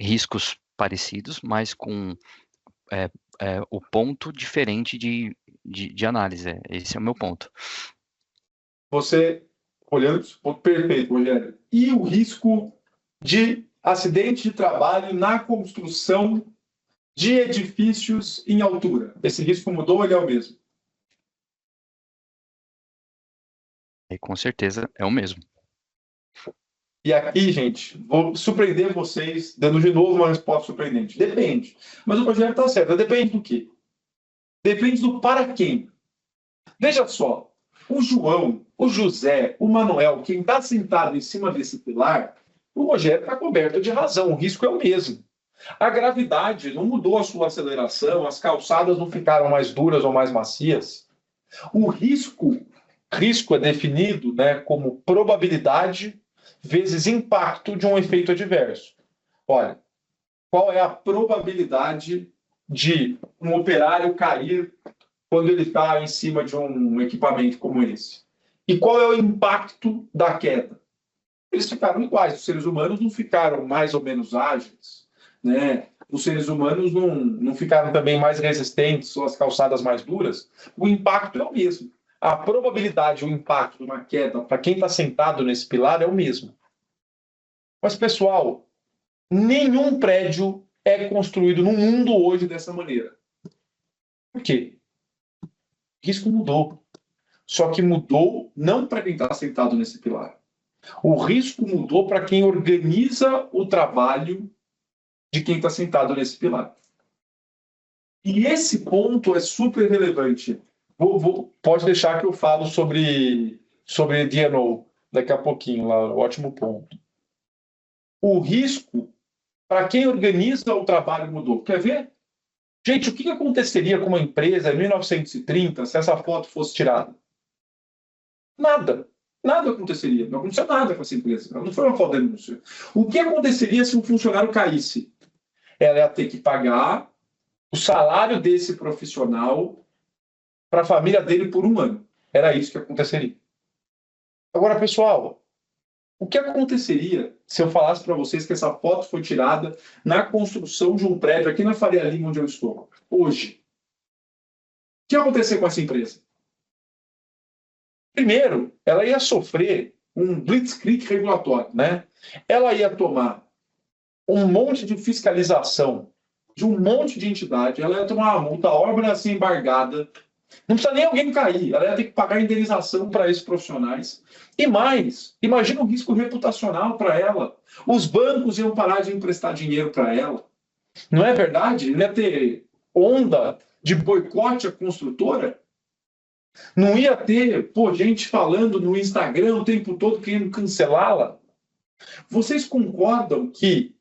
riscos parecidos, mas com o ponto diferente de análise. Esse é o meu ponto. Você, olhando para esse ponto, perfeito, Rogério. E o risco de acidente de trabalho na construção de edifícios em altura? Esse risco mudou ou ele é o mesmo? Com certeza é o mesmo. E aqui, gente, vou surpreender vocês, dando de novo uma resposta surpreendente. Depende. Mas o Rogério está certo. Depende do quê? Depende do para quem. Veja só, o João, o José, o Manuel, quem está sentado em cima desse pilar, o Rogério está coberto de razão. O risco é o mesmo. A gravidade não mudou a sua aceleração, as calçadas não ficaram mais duras ou mais macias. O risco é definido, né, como probabilidade vezes impacto de um efeito adverso. Olha, qual é a probabilidade de um operário cair quando ele está em cima de um equipamento como esse? E qual é o impacto da queda? Eles ficaram iguais. Os seres humanos não ficaram mais ou menos ágeis, né? Os seres humanos não ficaram também mais resistentes ou as calçadas mais duras. O impacto é o mesmo. A probabilidade, o impacto de uma queda para quem está sentado nesse pilar é o mesmo. Mas, pessoal, nenhum prédio é construído no mundo hoje dessa maneira. Por quê? O risco mudou. Só que mudou não para quem está sentado nesse pilar. O risco mudou para quem organiza o trabalho de quem está sentado nesse pilar. E esse ponto é super relevante. Pode deixar que eu falo sobre D&O daqui a pouquinho, lá, ótimo ponto. O risco para quem organiza o trabalho mudou. Quer ver? Gente, o que aconteceria com uma empresa em 1930 se essa foto fosse tirada? Nada. Nada aconteceria. Não aconteceu nada com essa empresa. Não foi uma foto de denúncia. O que aconteceria se um funcionário caísse? Ela ia ter que pagar o salário desse profissional para a família dele por um ano. Era isso que aconteceria. Agora, pessoal, O que aconteceria se eu falasse para vocês que essa foto foi tirada na construção de um prédio aqui na Faria Lima, onde eu estou, hoje? O que ia acontecer com essa empresa? Primeiro, ela ia sofrer um blitzkrieg regulatório, né? Ela ia tomar um monte de fiscalização de um monte de entidade, ela ia tomar uma multa, a obra ia ser embargada, não precisa nem alguém cair, ela ia ter que pagar indenização para esses profissionais. E mais, imagina o risco reputacional para ela. Os bancos iam parar de emprestar dinheiro para ela. Não é verdade? Não ia ter onda de boicote à construtora? Não ia ter gente falando no Instagram o tempo todo querendo cancelá-la? Vocês concordam que,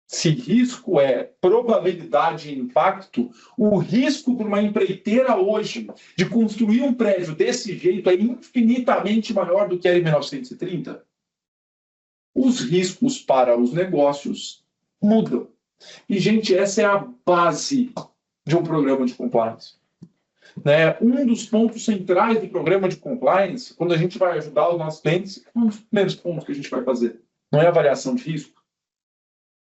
se risco é probabilidade e impacto, o risco para uma empreiteira hoje de construir um prédio desse jeito é infinitamente maior do que era em 1930? Os riscos para os negócios mudam. E, gente, essa é a base de um programa de compliance. Né? Um dos pontos centrais do programa de compliance, quando a gente vai ajudar os nossos clientes, é um dos primeiros pontos que a gente vai fazer. Não é avaliação de risco.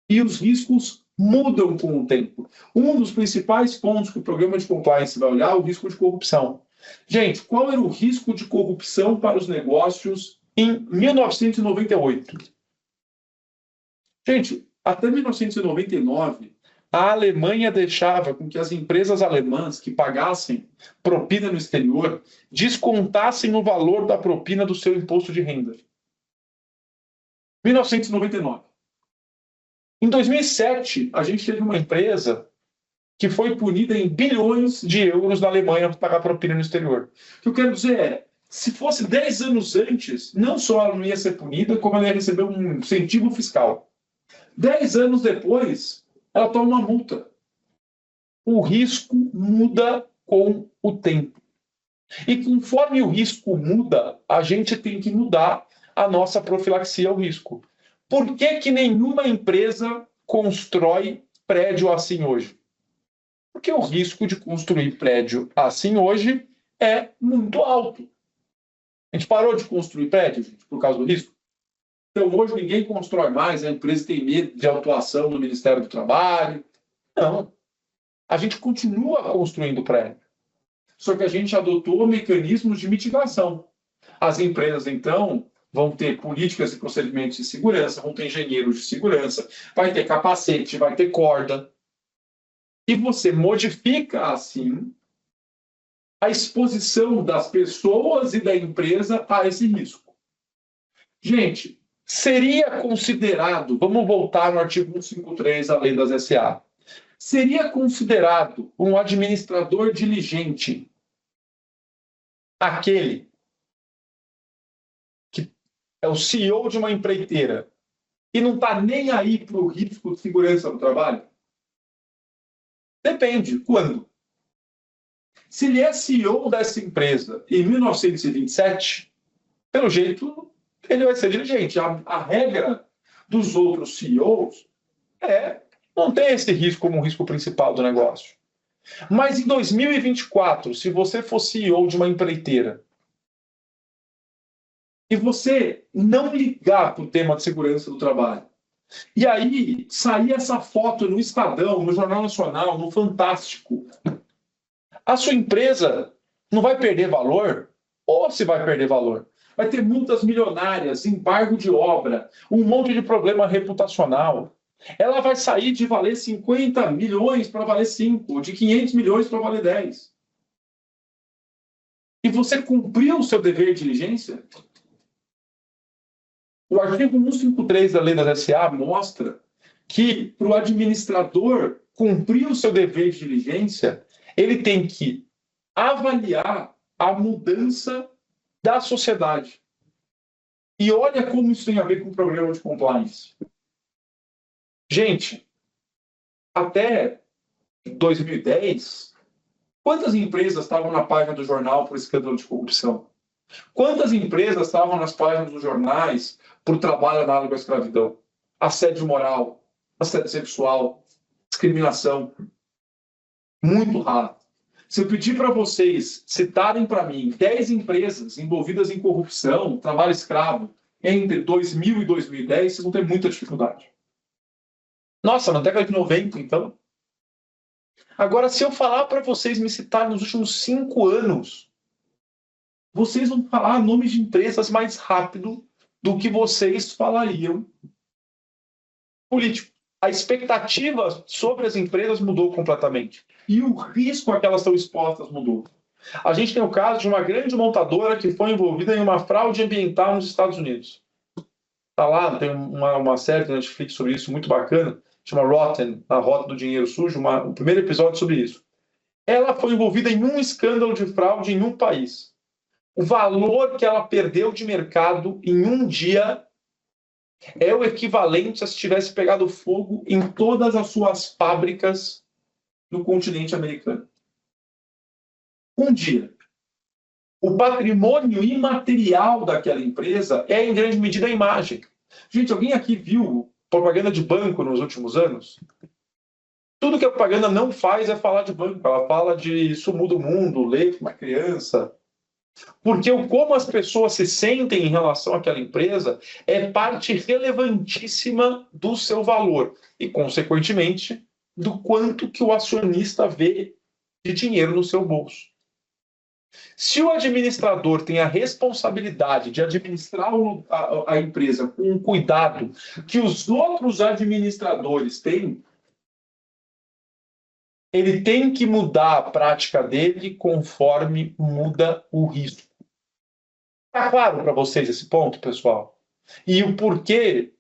E os riscos mudam com o tempo. Um dos principais pontos que o programa de compliance vai olhar é o risco de corrupção. Gente, qual era o risco de corrupção para os negócios em 1998? Gente, até 1999, a Alemanha deixava com que as empresas alemãs que pagassem propina no exterior descontassem o valor da propina do seu imposto de renda. 1999. Em 2007, a gente teve uma empresa que foi punida em bilhões de euros na Alemanha por pagar propina no exterior. O que eu quero dizer é, se fosse 10 anos antes, não só ela não ia ser punida, como ela ia receber um incentivo fiscal. 10 anos depois, ela toma uma multa. O risco muda com o tempo. E conforme o risco muda, a gente tem que mudar a nossa profilaxia ao risco. Por que nenhuma empresa constrói prédio assim hoje? Porque o risco de construir prédio assim hoje é muito alto. A gente parou de construir prédio, gente, por causa do risco. Então, hoje ninguém constrói mais, a empresa tem medo de autuação no Ministério do Trabalho. Não. A gente continua construindo prédio. Só que a gente adotou mecanismos de mitigação. As empresas, então, vão ter políticas e procedimentos de segurança, vão ter engenheiros de segurança, vai ter capacete, vai ter corda. E você modifica, assim, a exposição das pessoas e da empresa a esse risco. Gente, seria considerado, vamos voltar no artigo 153 da Lei das SA, seria considerado um administrador diligente aquele que é o CEO de uma empreiteira e não está nem aí para o risco de segurança do trabalho? Depende. Quando? Se ele é CEO dessa empresa em 1927, pelo jeito, ele vai ser diligente. A regra dos outros CEOs não tem esse risco como um risco principal do negócio. Mas em 2024, se você for CEO de uma empreiteira e você não ligar para o tema de segurança do trabalho, e aí sair essa foto no Estadão, no Jornal Nacional, no Fantástico, a sua empresa não vai perder valor? Ou se vai perder valor? Vai ter multas milionárias, embargo de obra, um monte de problema reputacional. Ela vai sair de valer 50 milhões para valer 5, de 500 milhões para valer 10. E você cumpriu o seu dever de diligência? O artigo 153 da Lei das SA mostra que, para o administrador cumprir o seu dever de diligência, ele tem que avaliar a mudança da sociedade. E olha como isso tem a ver com o programa de compliance. Gente, até 2010, quantas empresas estavam na página do jornal por escândalo de corrupção? Quantas empresas estavam nas páginas dos jornais por trabalho análogo à escravidão? Assédio moral, assédio sexual, discriminação. Muito raro. Se eu pedir para vocês citarem para mim 10 empresas envolvidas em corrupção, trabalho escravo, entre 2000 e 2010, vocês vão ter muita dificuldade. Nossa, na década de 90, então. Agora, se eu falar para vocês me citar nos últimos 5 anos, vocês vão falar nomes de empresas mais rápido do que vocês falariam político. A expectativa sobre as empresas mudou completamente. E o risco a que elas estão expostas mudou. A gente tem o caso de uma grande montadora que foi envolvida em uma fraude ambiental nos Estados Unidos. Está lá, tem uma série da Netflix sobre isso, muito bacana, chama Rotten, a Rota do Dinheiro Sujo, o primeiro episódio sobre isso. Ela foi envolvida em um escândalo de fraude em um país. O valor que ela perdeu de mercado em um dia é o equivalente a se tivesse pegado fogo em todas as suas fábricas no continente americano. Um dia. O patrimônio imaterial daquela empresa é, em grande medida, a imagem. Gente, alguém aqui viu propaganda de banco nos últimos anos? Tudo que a propaganda não faz é falar de banco. Ela fala de isso muda o mundo, leite, uma criança. Porque como as pessoas se sentem em relação àquela empresa é parte relevantíssima do seu valor e, consequentemente, do quanto que o acionista vê de dinheiro no seu bolso. Se o administrador tem a responsabilidade de administrar a empresa com um cuidado que os outros administradores têm, ele tem que mudar a prática dele conforme muda o risco. Está claro para vocês esse ponto, pessoal? E o porquê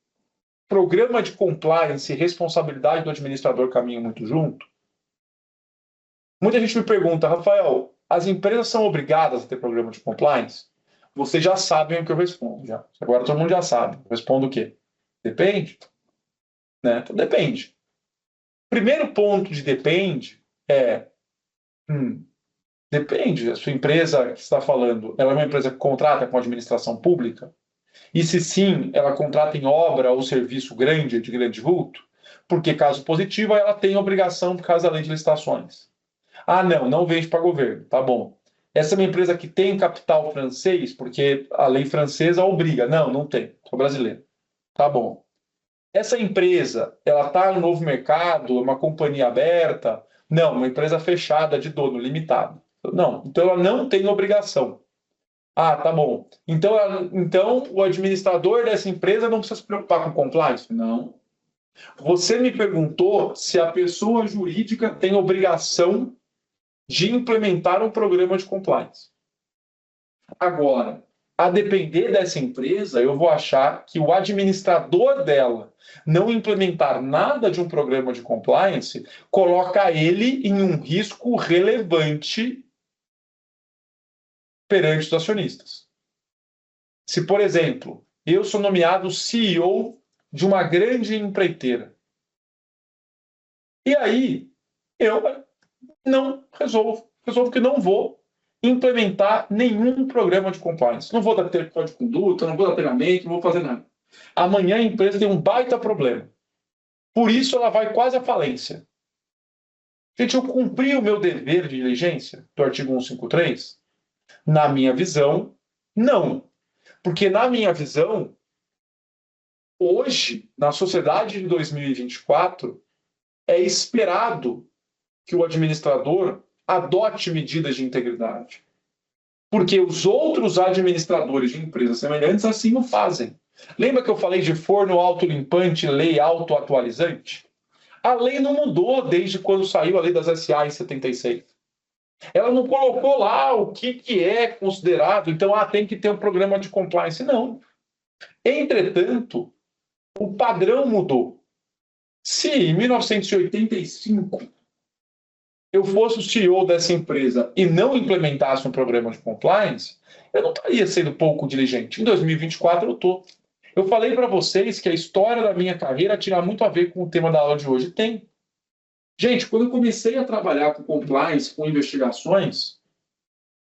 programa de compliance e responsabilidade do administrador caminham muito junto? Muita gente me pergunta, Rafael, as empresas são obrigadas a ter programa de compliance? Vocês já sabem o que eu respondo. Já. Agora todo mundo já sabe. Eu respondo o quê? Depende. Né? Então, depende. Primeiro ponto de depende é... depende. A sua empresa que você está falando, ela é uma empresa que contrata com a administração pública? E se sim, ela contrata em obra ou serviço grande, de grande vulto? Porque, caso positivo, ela tem obrigação por causa da lei de licitações. Ah, não vende para governo. Tá bom. Essa é uma empresa que tem capital francês, porque a lei francesa obriga. Não tem. Sou brasileiro. Tá bom. Essa empresa, ela está no novo mercado, é uma companhia aberta? Não, uma empresa fechada de dono limitado. Não, então ela não tem obrigação. Ah, tá bom. Então o administrador dessa empresa não precisa se preocupar com compliance? Não. Você me perguntou se a pessoa jurídica tem obrigação de implementar um programa de compliance. Agora, a depender dessa empresa, eu vou achar que o administrador dela não implementar nada de um programa de compliance coloca ele em um risco relevante perante os acionistas. Se, por exemplo, eu sou nomeado CEO de uma grande empreiteira, e aí eu não resolvo que não vou implementar nenhum programa de compliance. Não vou dar código de conduta, não vou dar treinamento, não vou fazer nada. Amanhã a empresa tem um baita problema. Por isso ela vai quase à falência. Gente, eu cumpri o meu dever de diligência do artigo 153? Na minha visão, não. Porque na minha visão, hoje, na sociedade de 2024, é esperado que o administrador adote medidas de integridade. Porque os outros administradores de empresas semelhantes assim o fazem. Lembra que eu falei de forno autolimpante, lei autoatualizante? A lei não mudou desde quando saiu a lei das SA em 76. Ela não colocou lá o que é considerado, então tem que ter um programa de compliance. Não. Entretanto, o padrão mudou. Se em 1985 eu fosse o CEO dessa empresa e não implementasse um programa de compliance, eu não estaria sendo pouco diligente. Em 2024 eu estou. Eu falei para vocês que a história da minha carreira tinha muito a ver com o tema da aula de hoje. Tem. Gente, quando eu comecei a trabalhar com compliance, com investigações,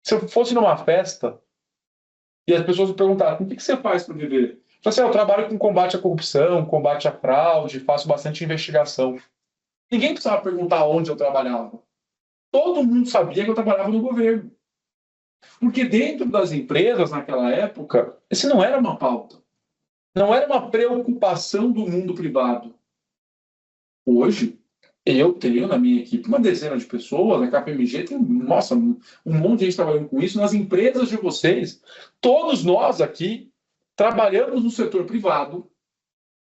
se eu fosse numa festa e as pessoas me perguntavam, o que você faz para viver? Eu falei assim, eu trabalho com combate à corrupção, combate à fraude, faço bastante investigação. Ninguém precisava perguntar onde eu trabalhava. Todo mundo sabia que eu trabalhava no governo. Porque dentro das empresas, naquela época, esse não era uma pauta. Não era uma preocupação do mundo privado. Hoje, eu tenho na minha equipe uma dezena de pessoas, a KPMG tem, nossa, um monte de gente trabalhando com isso, nas empresas de vocês. Todos nós aqui trabalhamos no setor privado,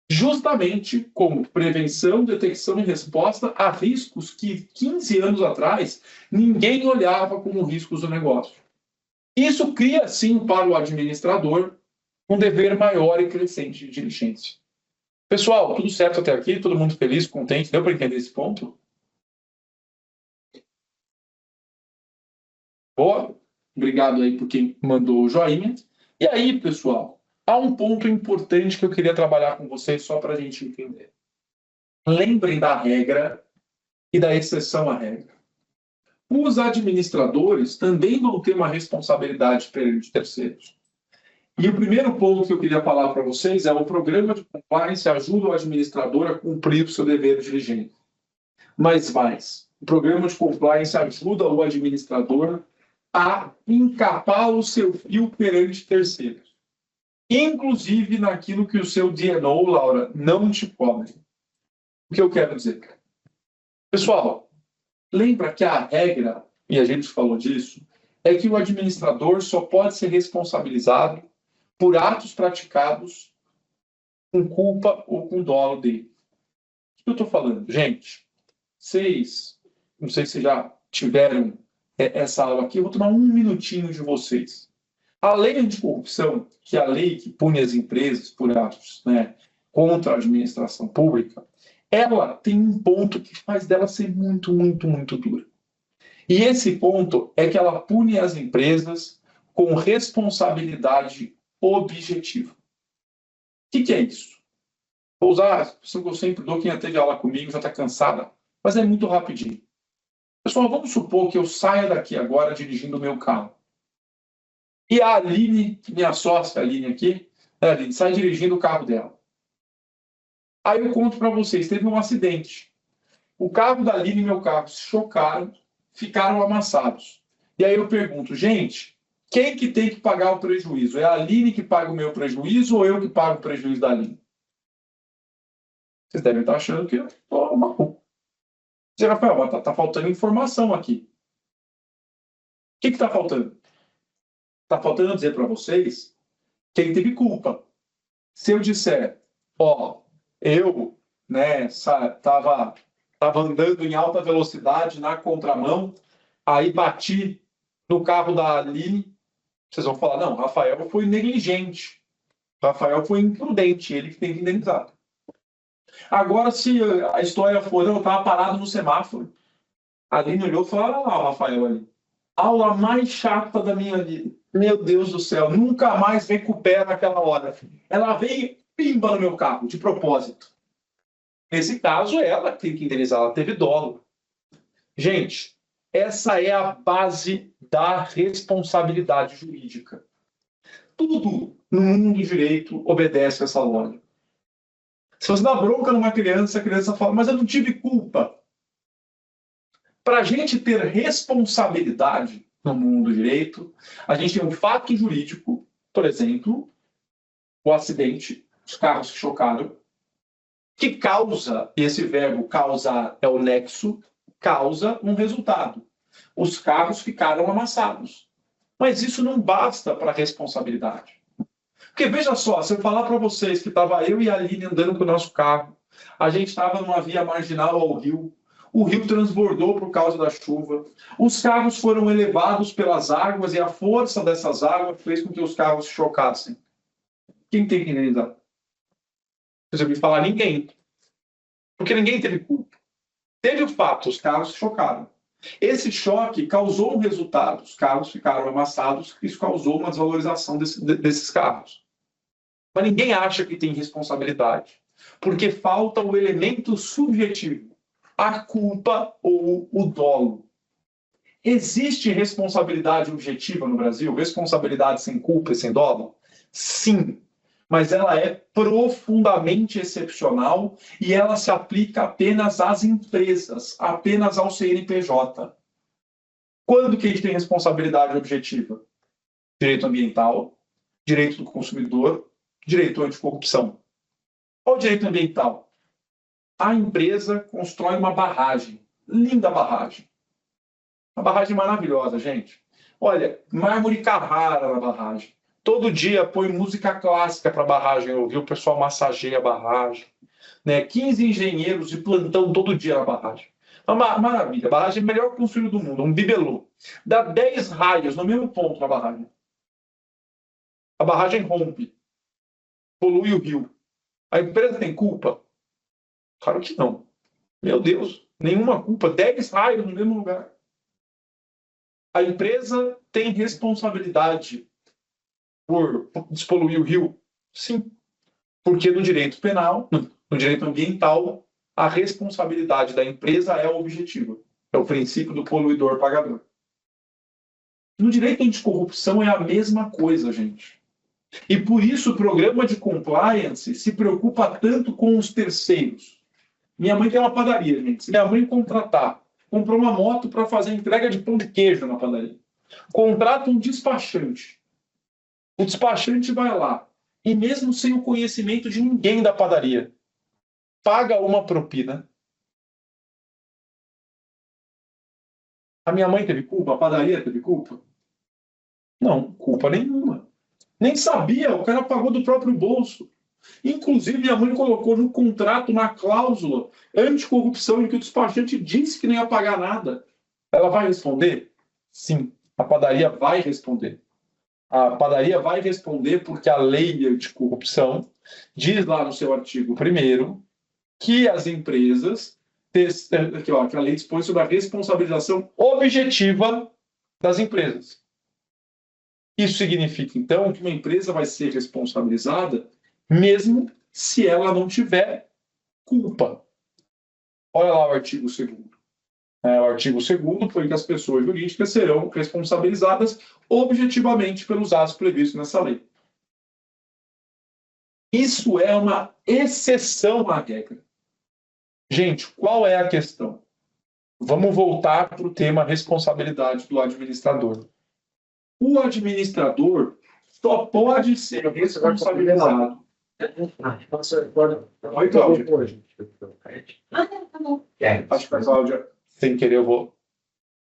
justamente como prevenção, detecção e resposta a riscos que 15 anos atrás ninguém olhava como riscos do negócio. Isso cria, sim, para o administrador um dever maior e crescente de diligência. Pessoal, tudo certo até aqui? Todo mundo feliz, contente? Deu para entender esse ponto? Boa. Obrigado aí por quem mandou o joinha. E aí, pessoal, há um ponto importante que eu queria trabalhar com vocês só para a gente entender. Lembrem da regra e da exceção à regra. Os administradores também vão ter uma responsabilidade perante terceiros. E o primeiro ponto que eu queria falar para vocês é o programa de compliance ajuda o administrador a cumprir o seu dever diligente. Mas mais, o programa de compliance ajuda o administrador a encapar o seu fio perante terceiros. Inclusive naquilo que o seu DNO, Laura, não te cobre. O que eu quero dizer? Pessoal, lembra que a regra, e a gente falou disso, é que o administrador só pode ser responsabilizado por atos praticados com culpa ou com dolo dele. O que eu estou falando? Gente, vocês, não sei se já tiveram essa aula aqui, eu vou tomar um minutinho de vocês. A lei anticorrupção, que é a lei que pune as empresas por atos, né, contra a administração pública, ela tem um ponto que faz dela ser muito, muito, muito dura. E esse ponto é que ela pune as empresas com responsabilidade objetiva. O que é isso? Vou usar a expressão que eu sempre dou, quem já teve aula comigo já está cansada, mas é muito rapidinho. Pessoal, vamos supor que eu saia daqui agora dirigindo o meu carro. E a Aline, minha sócia, a Aline aqui, a Aline, sai dirigindo o carro dela. Aí eu conto para vocês, teve um acidente. O carro da Aline e meu carro se chocaram, ficaram amassados. E aí eu pergunto, gente, quem que tem que pagar o prejuízo? É a Aline que paga o meu prejuízo ou eu que pago o prejuízo da Aline? Vocês devem estar achando que eu estou maluco. Você, Rafael, está faltando informação aqui. O que está faltando? Está faltando dizer para vocês quem teve culpa. Se eu disser, eu estava andando em alta velocidade na contramão, aí bati no carro da Aline, vocês vão falar, não, Rafael foi negligente, Rafael foi imprudente, ele que tem que indenizar. Agora, se a história for, eu estava parado no semáforo, a Aline olhou e falou, olha lá o Rafael ali. Aula mais chata da minha vida. Meu Deus do céu, nunca mais recupera naquela hora. Ela veio pimba no meu carro, de propósito. Nesse caso, ela tem que indenizar, ela teve dolo. Gente, essa é a base da responsabilidade jurídica. Tudo no mundo do direito obedece a essa lógica. Se você dá bronca numa criança, a criança fala, mas eu não tive culpa. Para a gente ter responsabilidade no mundo do direito, a gente tem um fato jurídico, por exemplo, o acidente, os carros se chocaram, que causa, e esse verbo causar é o nexo, causa um resultado. Os carros ficaram amassados. Mas isso não basta para a responsabilidade. Porque veja só, se eu falar para vocês que estava eu e a Aline andando com o nosso carro, a gente estava numa via marginal ao rio, o rio transbordou por causa da chuva, os carros foram elevados pelas águas e a força dessas águas fez com que os carros se chocassem. Quem tem que indenizar? Vocês ouviram falar? Ninguém. Porque ninguém teve culpa. Teve o fato, os carros se chocaram. Esse choque causou um resultado, os carros ficaram amassados, isso causou uma desvalorização desses carros. Mas ninguém acha que tem responsabilidade, porque falta o elemento subjetivo, a culpa ou o dolo. Existe responsabilidade objetiva no Brasil? Responsabilidade sem culpa e sem dolo? Sim, mas ela é profundamente excepcional e ela se aplica apenas às empresas, apenas ao CNPJ. Quando que a gente tem responsabilidade objetiva? Direito ambiental, direito do consumidor, direito anticorrupção. Qual o direito ambiental? A empresa constrói uma barragem. Linda barragem. Uma barragem maravilhosa, gente. Olha, mármore Carrara na barragem. Todo dia põe música clássica para a barragem ouvir, o pessoal massageia a barragem. Né? 15 engenheiros de plantão todo dia na barragem. Uma maravilha. A barragem é o melhor construído do mundo, um bibelô. Dá 10 raios no mesmo ponto na barragem. A barragem rompe. Polui o rio. A empresa tem culpa? Claro que não. Meu Deus, nenhuma culpa. 10 raios no mesmo lugar. A empresa tem responsabilidade por despoluir o rio? Sim. Porque no direito penal, no direito ambiental, a responsabilidade da empresa é objetiva. É o princípio do poluidor pagador. No direito anticorrupção é a mesma coisa, gente. E por isso o programa de compliance se preocupa tanto com os terceiros. Minha mãe tem uma padaria, gente. Se minha mãe comprou uma moto para fazer entrega de pão de queijo na padaria. Contrata um despachante. O despachante vai lá. E mesmo sem o conhecimento de ninguém da padaria, paga uma propina. A minha mãe teve culpa? A padaria teve culpa? Não, culpa nenhuma. Nem sabia, o cara pagou do próprio bolso. Inclusive, minha mãe colocou no contrato, na cláusula anticorrupção, em que o despachante disse que não ia pagar nada. Ela vai responder? Sim, a padaria vai responder. A padaria vai responder porque a lei anticorrupção diz lá no seu artigo 1º que as empresas, que a lei dispõe sobre a responsabilização objetiva das empresas. Isso significa, então, que uma empresa vai ser responsabilizada mesmo se ela não tiver culpa. Olha lá o artigo 2º. O artigo 2º foi que as pessoas jurídicas serão responsabilizadas objetivamente pelos atos previstos nessa lei. Isso é uma exceção à regra. Gente, qual é a questão? Vamos voltar para o tema responsabilidade do administrador. O administrador só pode ser responsabilizado. Oi, Cláudia. Acho que a Cláudia, sem querer, eu vou.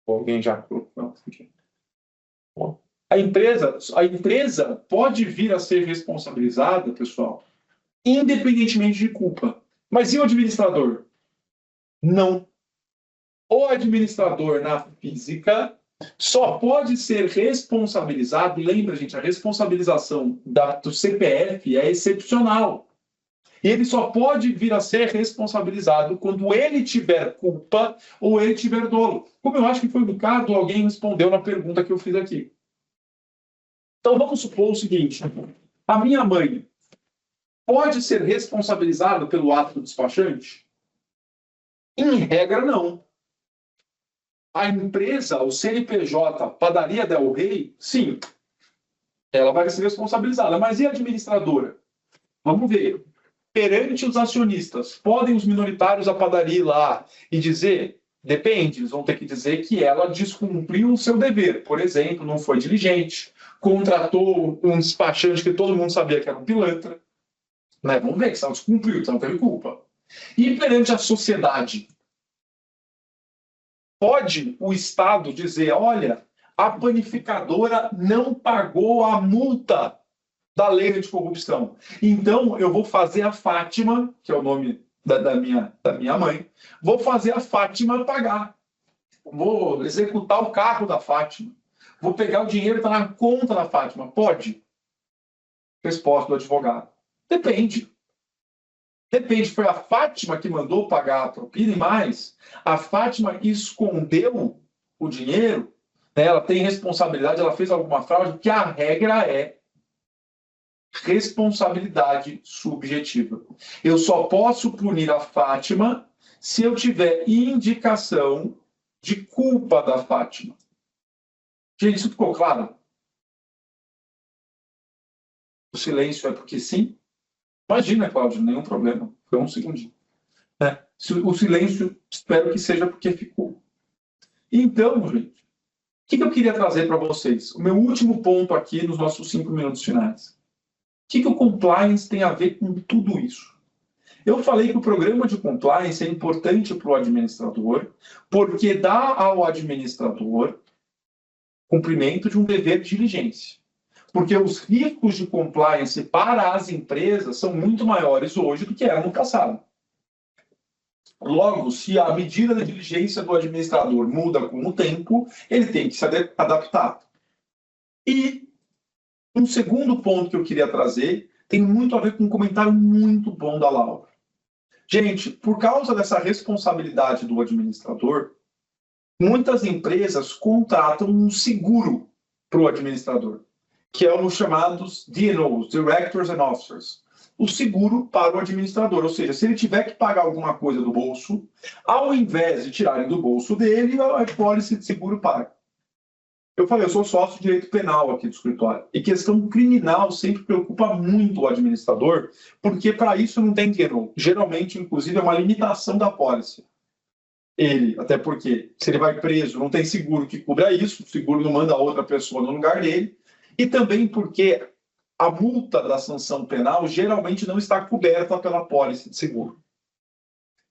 Alguém já. A empresa pode vir a ser responsabilizada, pessoal, independentemente de culpa. Mas e o administrador? Não. O administrador na física só pode ser responsabilizado, lembra, gente, a responsabilização do CPF é excepcional. Ele só pode vir a ser responsabilizado quando ele tiver culpa ou ele tiver dolo. Como eu acho que foi o Ricardo, alguém respondeu na pergunta que eu fiz aqui. Então vamos supor o seguinte, a minha mãe pode ser responsabilizada pelo ato do despachante? Em regra, não. A empresa, o CNPJ, Padaria Del Rey, sim, ela vai ser responsabilizada. Mas e a administradora? Vamos ver. Perante os acionistas, podem os minoritários da padaria ir lá e dizer? Depende, eles vão ter que dizer que ela descumpriu o seu dever. Por exemplo, não foi diligente, contratou um despachante que todo mundo sabia que era um pilantra. Né? Vamos ver que se ela descumpriu, então não teve culpa. E perante a sociedade? Pode o Estado dizer, olha, a panificadora não pagou a multa da lei anticorrupção. Então, eu vou fazer a Fátima, que é o nome da minha mãe, vou fazer a Fátima pagar. Vou executar o carro da Fátima. Vou pegar o dinheiro que está na conta da Fátima. Pode? Resposta do advogado. Depende. Depende, foi a Fátima que mandou pagar a propina e mais, a Fátima escondeu o dinheiro, né? Ela tem responsabilidade, ela fez alguma fraude, porque a regra é responsabilidade subjetiva. Eu só posso punir a Fátima se eu tiver indicação de culpa da Fátima. Gente, isso ficou claro? O silêncio é porque sim? Imagina, Cláudio, nenhum problema. Foi um segundinho. O silêncio, espero que seja porque ficou. Então, gente, o que eu queria trazer para vocês? O meu último ponto aqui nos nossos 5 minutos finais. que o compliance tem a ver com tudo isso? Eu falei que o programa de compliance é importante para o administrador, porque dá ao administrador cumprimento de um dever de diligência. Porque os riscos de compliance para as empresas são muito maiores hoje do que eram no passado. Logo, se a medida de diligência do administrador muda com o tempo, ele tem que se adaptar. E um segundo ponto que eu queria trazer tem muito a ver com um comentário muito bom da Laura. Gente, por causa dessa responsabilidade do administrador, muitas empresas contratam um seguro para o administrador, que é os chamados DNOs, Directors and Officers. O seguro para o administrador, ou seja, se ele tiver que pagar alguma coisa do bolso, ao invés de tirarem do bolso dele, a apólice de seguro paga. Eu falei, eu sou sócio de direito penal aqui do escritório, e questão criminal sempre preocupa muito o administrador, porque para isso não tem DNO. Geralmente, inclusive, é uma limitação da apólice. Ele, até porque se ele vai preso, não tem seguro que cubra isso, o seguro não manda outra pessoa no lugar dele, e também porque a multa da sanção penal geralmente não está coberta pela apólice de seguro.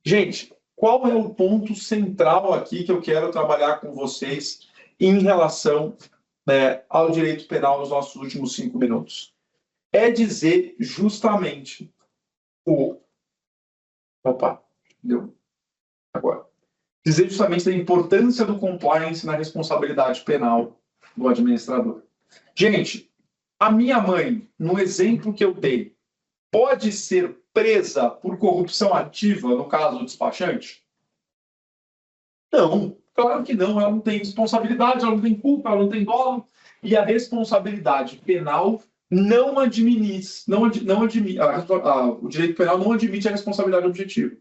Gente, qual é o ponto central aqui que eu quero trabalhar com vocês em relação, ao direito penal nos nossos últimos 5 minutos? É dizer justamente dizer justamente a importância do compliance na responsabilidade penal do administrador. Gente, a minha mãe, no exemplo que eu dei, pode ser presa por corrupção ativa no caso do despachante? Não, claro que não. Ela não tem responsabilidade, ela não tem culpa, ela não tem dolo. E a responsabilidade penal não admite, o direito penal não admite a responsabilidade objetiva.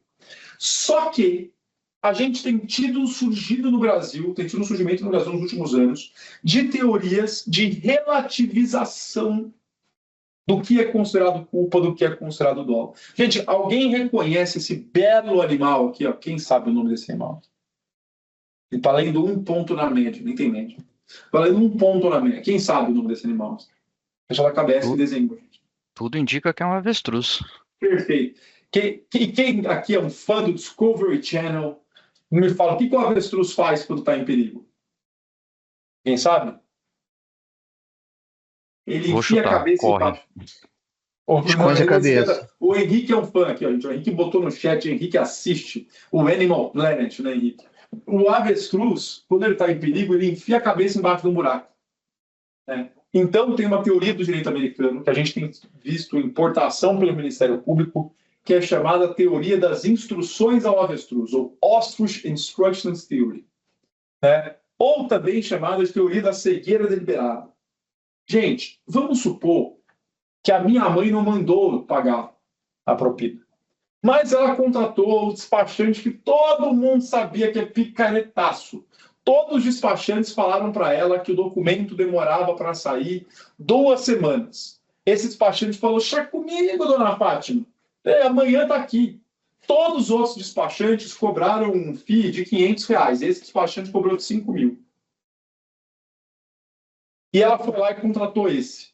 Só que a gente tem tido um surgimento no Brasil nos últimos anos de teorias de relativização do que é considerado culpa, do que é considerado dolo. Gente, alguém reconhece esse belo animal aqui? Ó, quem sabe o nome desse animal? Ele está lendo 1 ponto na média, nem tem média. Está lendo 1 ponto na média. Quem sabe o nome desse animal? Deixa na cabeça e desenho. Tudo indica que é um avestruz. Perfeito. Quem aqui é um fã do Discovery Channel, me fala, o que o avestruz faz quando está em perigo? Quem sabe? Ele enfia a cabeça embaixo. Esconde a cabeça. O Henrique é um fã aqui, ó, gente. O Henrique botou no chat, o Henrique assiste o Animal Planet, né, Henrique? O avestruz, quando ele está em perigo, ele enfia a cabeça embaixo de um buraco. Então, tem uma teoria do direito americano, que a gente tem visto importação pelo Ministério Público, que é chamada teoria das instruções ao avestruz, ou Ostrich Instructions Theory, ou também chamada de teoria da cegueira deliberada. Gente, vamos supor que a minha mãe não mandou pagar a propina, mas ela contratou o despachante que todo mundo sabia que é picaretaço. Todos os despachantes falaram para ela que o documento demorava para sair 2 semanas. Esse despachante falou, chega comigo, dona Fátima. Amanhã está aqui. Todos os outros despachantes cobraram um FII de R$500. Esse despachante cobrou de 5 mil. E ela foi lá e contratou esse.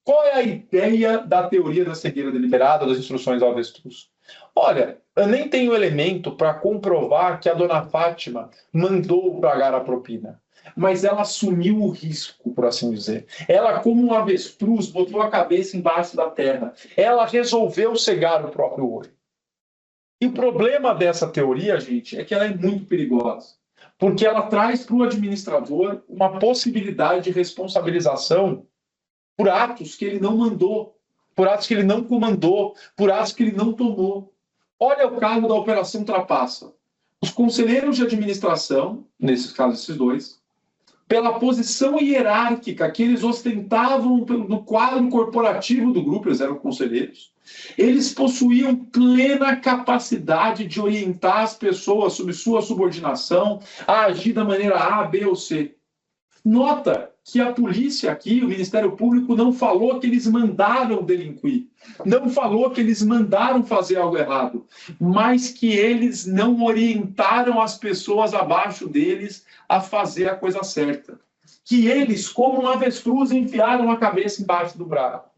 Qual é a ideia da teoria da cegueira deliberada, das instruções ao avestruz? Olha, eu nem tenho elemento para comprovar que a dona Fátima mandou pagar a propina. Mas ela assumiu o risco, por assim dizer. Ela, como um avestruz, botou a cabeça embaixo da terra. Ela resolveu cegar o próprio olho. E o problema dessa teoria, gente, é que ela é muito perigosa. Porque ela traz para o administrador uma possibilidade de responsabilização por atos que ele não mandou, por atos que ele não comandou, por atos que ele não tomou. Olha o caso da Operação Trapaça. Os conselheiros de administração, nesses casos esses dois, pela posição hierárquica que eles ostentavam no quadro corporativo do grupo, eles eram conselheiros, eles possuíam plena capacidade de orientar as pessoas sobre sua subordinação a agir da maneira A, B ou C. Nota que a polícia aqui, o Ministério Público, não falou que eles mandaram delinquir, não falou que eles mandaram fazer algo errado, mas que eles não orientaram as pessoas abaixo deles a fazer a coisa certa. Que eles, como um avestruz, enfiaram a cabeça embaixo do braço.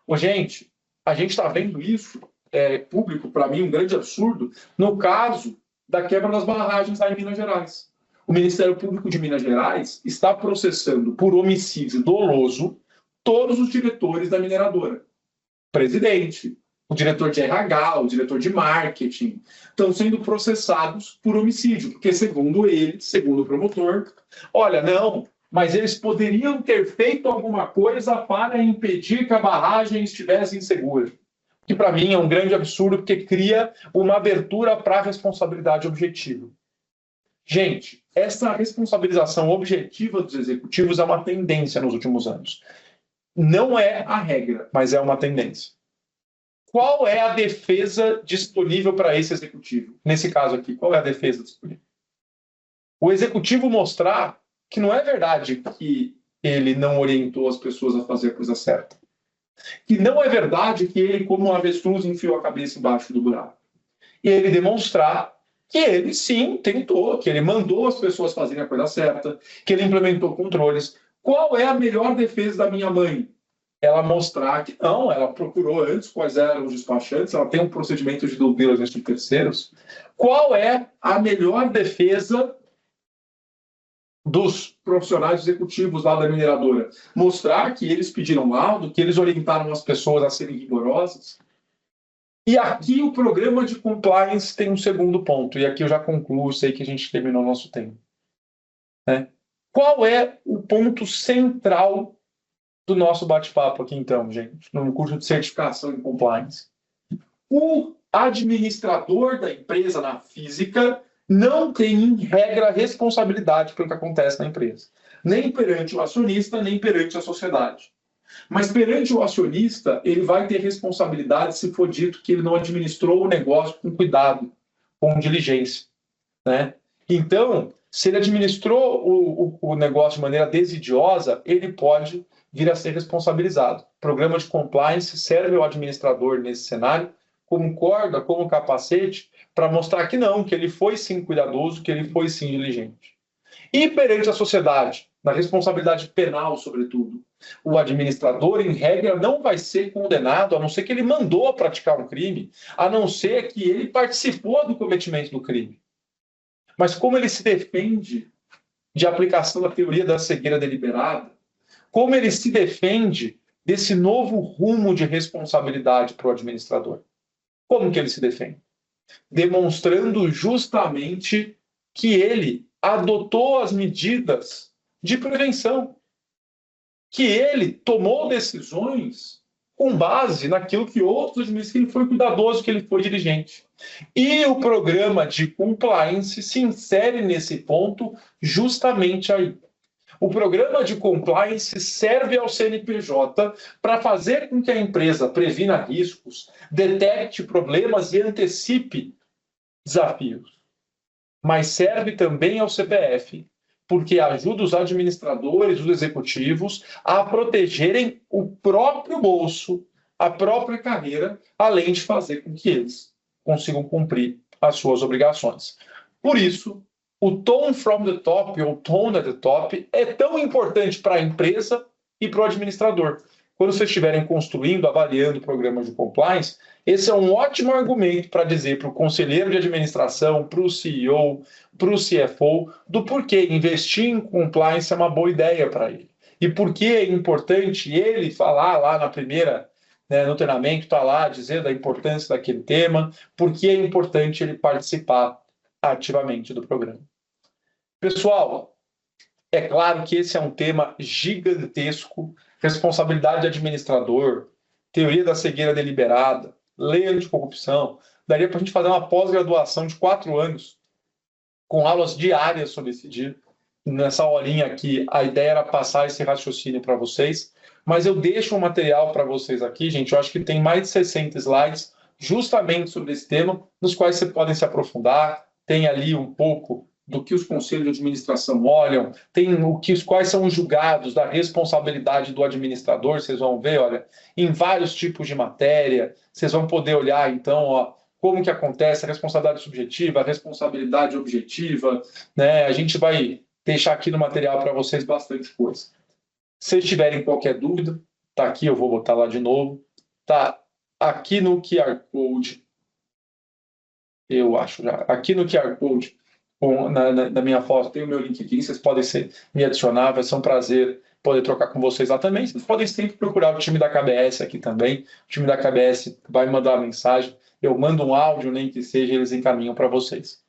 Ô, gente, a gente está vendo isso, público, para mim, um grande absurdo, no caso da quebra das barragens lá em Minas Gerais. O Ministério Público de Minas Gerais está processando por homicídio doloso todos os diretores da mineradora. Presidente, o diretor de RH, o diretor de marketing, estão sendo processados por homicídio, porque segundo ele, segundo o promotor, olha, não, mas eles poderiam ter feito alguma coisa para impedir que a barragem estivesse insegura. Que para mim é um grande absurdo, porque cria uma abertura para a responsabilidade objetiva. Gente, essa responsabilização objetiva dos executivos é uma tendência nos últimos anos. Não é a regra, mas é uma tendência. Qual é a defesa disponível para esse executivo? Nesse caso aqui, qual é a defesa disponível? O executivo mostrar que não é verdade que ele não orientou as pessoas a fazer a coisa certa. Que não é verdade que ele, como um avestruz, enfiou a cabeça embaixo do buraco. E ele demonstrar que ele, sim, tentou, que ele mandou as pessoas fazerem a coisa certa, que ele implementou controles. Qual é a melhor defesa da minha mãe? Ela mostrar que não, ela procurou antes quais eram os despachantes, ela tem um procedimento de due diligence de terceiros. Qual é a melhor defesa dos profissionais executivos lá da mineradora? Mostrar que eles pediram laudo, que eles orientaram as pessoas a serem rigorosas. E aqui o programa de compliance tem um segundo ponto, e aqui eu já concluo, sei que a gente terminou o nosso tempo. Qual é o ponto central do nosso bate-papo aqui, então, gente, no curso de certificação em compliance? O administrador da empresa na física não tem, em regra, responsabilidade pelo que acontece na empresa. Nem perante o acionista, nem perante a sociedade. Mas perante o acionista, ele vai ter responsabilidade se for dito que ele não administrou o negócio com cuidado, com diligência. Então, se ele administrou o negócio de maneira desidiosa, ele pode vir a ser responsabilizado. O programa de compliance serve ao administrador nesse cenário como corda, como capacete, para mostrar que não, que ele foi sim cuidadoso, que ele foi sim diligente. E perante a sociedade, na responsabilidade penal, sobretudo, o administrador, em regra, não vai ser condenado, a não ser que ele mandou praticar um crime, a não ser que ele participou do cometimento do crime. Mas como ele se defende de aplicação da teoria da cegueira deliberada, como ele se defende desse novo rumo de responsabilidade para o administrador? Como que ele se defende? Demonstrando justamente que ele adotou as medidas de prevenção, que ele tomou decisões com base naquilo que outros dizem, que ele foi cuidadoso, que ele foi diligente. E o programa de compliance se insere nesse ponto justamente aí. O programa de compliance serve ao CNPJ para fazer com que a empresa previna riscos, detecte problemas e antecipe desafios. Mas serve também ao CPF, porque ajuda os administradores, os executivos, a protegerem o próprio bolso, a própria carreira, além de fazer com que eles consigam cumprir as suas obrigações. Por isso, o tone from the top, ou tone at the top, é tão importante para a empresa e para o administrador. Quando vocês estiverem construindo, avaliando programas de compliance, esse é um ótimo argumento para dizer para o conselheiro de administração, para o CEO, para o CFO, do porquê investir em compliance é uma boa ideia para ele. E por que é importante ele falar lá na primeira, no treinamento, está lá dizendo a importância daquele tema, por que é importante ele participar ativamente do programa. Pessoal, é claro que esse é um tema gigantesco, responsabilidade de administrador, teoria da cegueira deliberada, lei anticorrupção. Daria para a gente fazer uma pós-graduação de 4 anos, com aulas diárias sobre esse dia. Nessa horinha aqui, a ideia era passar esse raciocínio para vocês, mas eu deixo um material para vocês aqui, gente. Eu acho que tem mais de 60 slides justamente sobre esse tema, nos quais vocês podem se aprofundar. Tem ali um pouco do que os conselhos de administração olham, tem quais são os julgados da responsabilidade do administrador, vocês vão ver, olha, em vários tipos de matéria, vocês vão poder olhar, então, como que acontece a responsabilidade subjetiva, a responsabilidade objetiva, A gente vai deixar aqui no material para vocês bastante coisa. Se vocês tiverem qualquer dúvida, tá aqui, eu vou botar lá de novo, tá aqui no QR Code, eu acho já, aqui no QR Code, na minha foto, tem o meu link aqui, vocês podem me adicionar, vai ser um prazer poder trocar com vocês lá também. Vocês podem sempre procurar o time da KBS aqui também, o time da KBS vai mandar uma mensagem, eu mando um áudio, nem que seja, eles encaminham para vocês.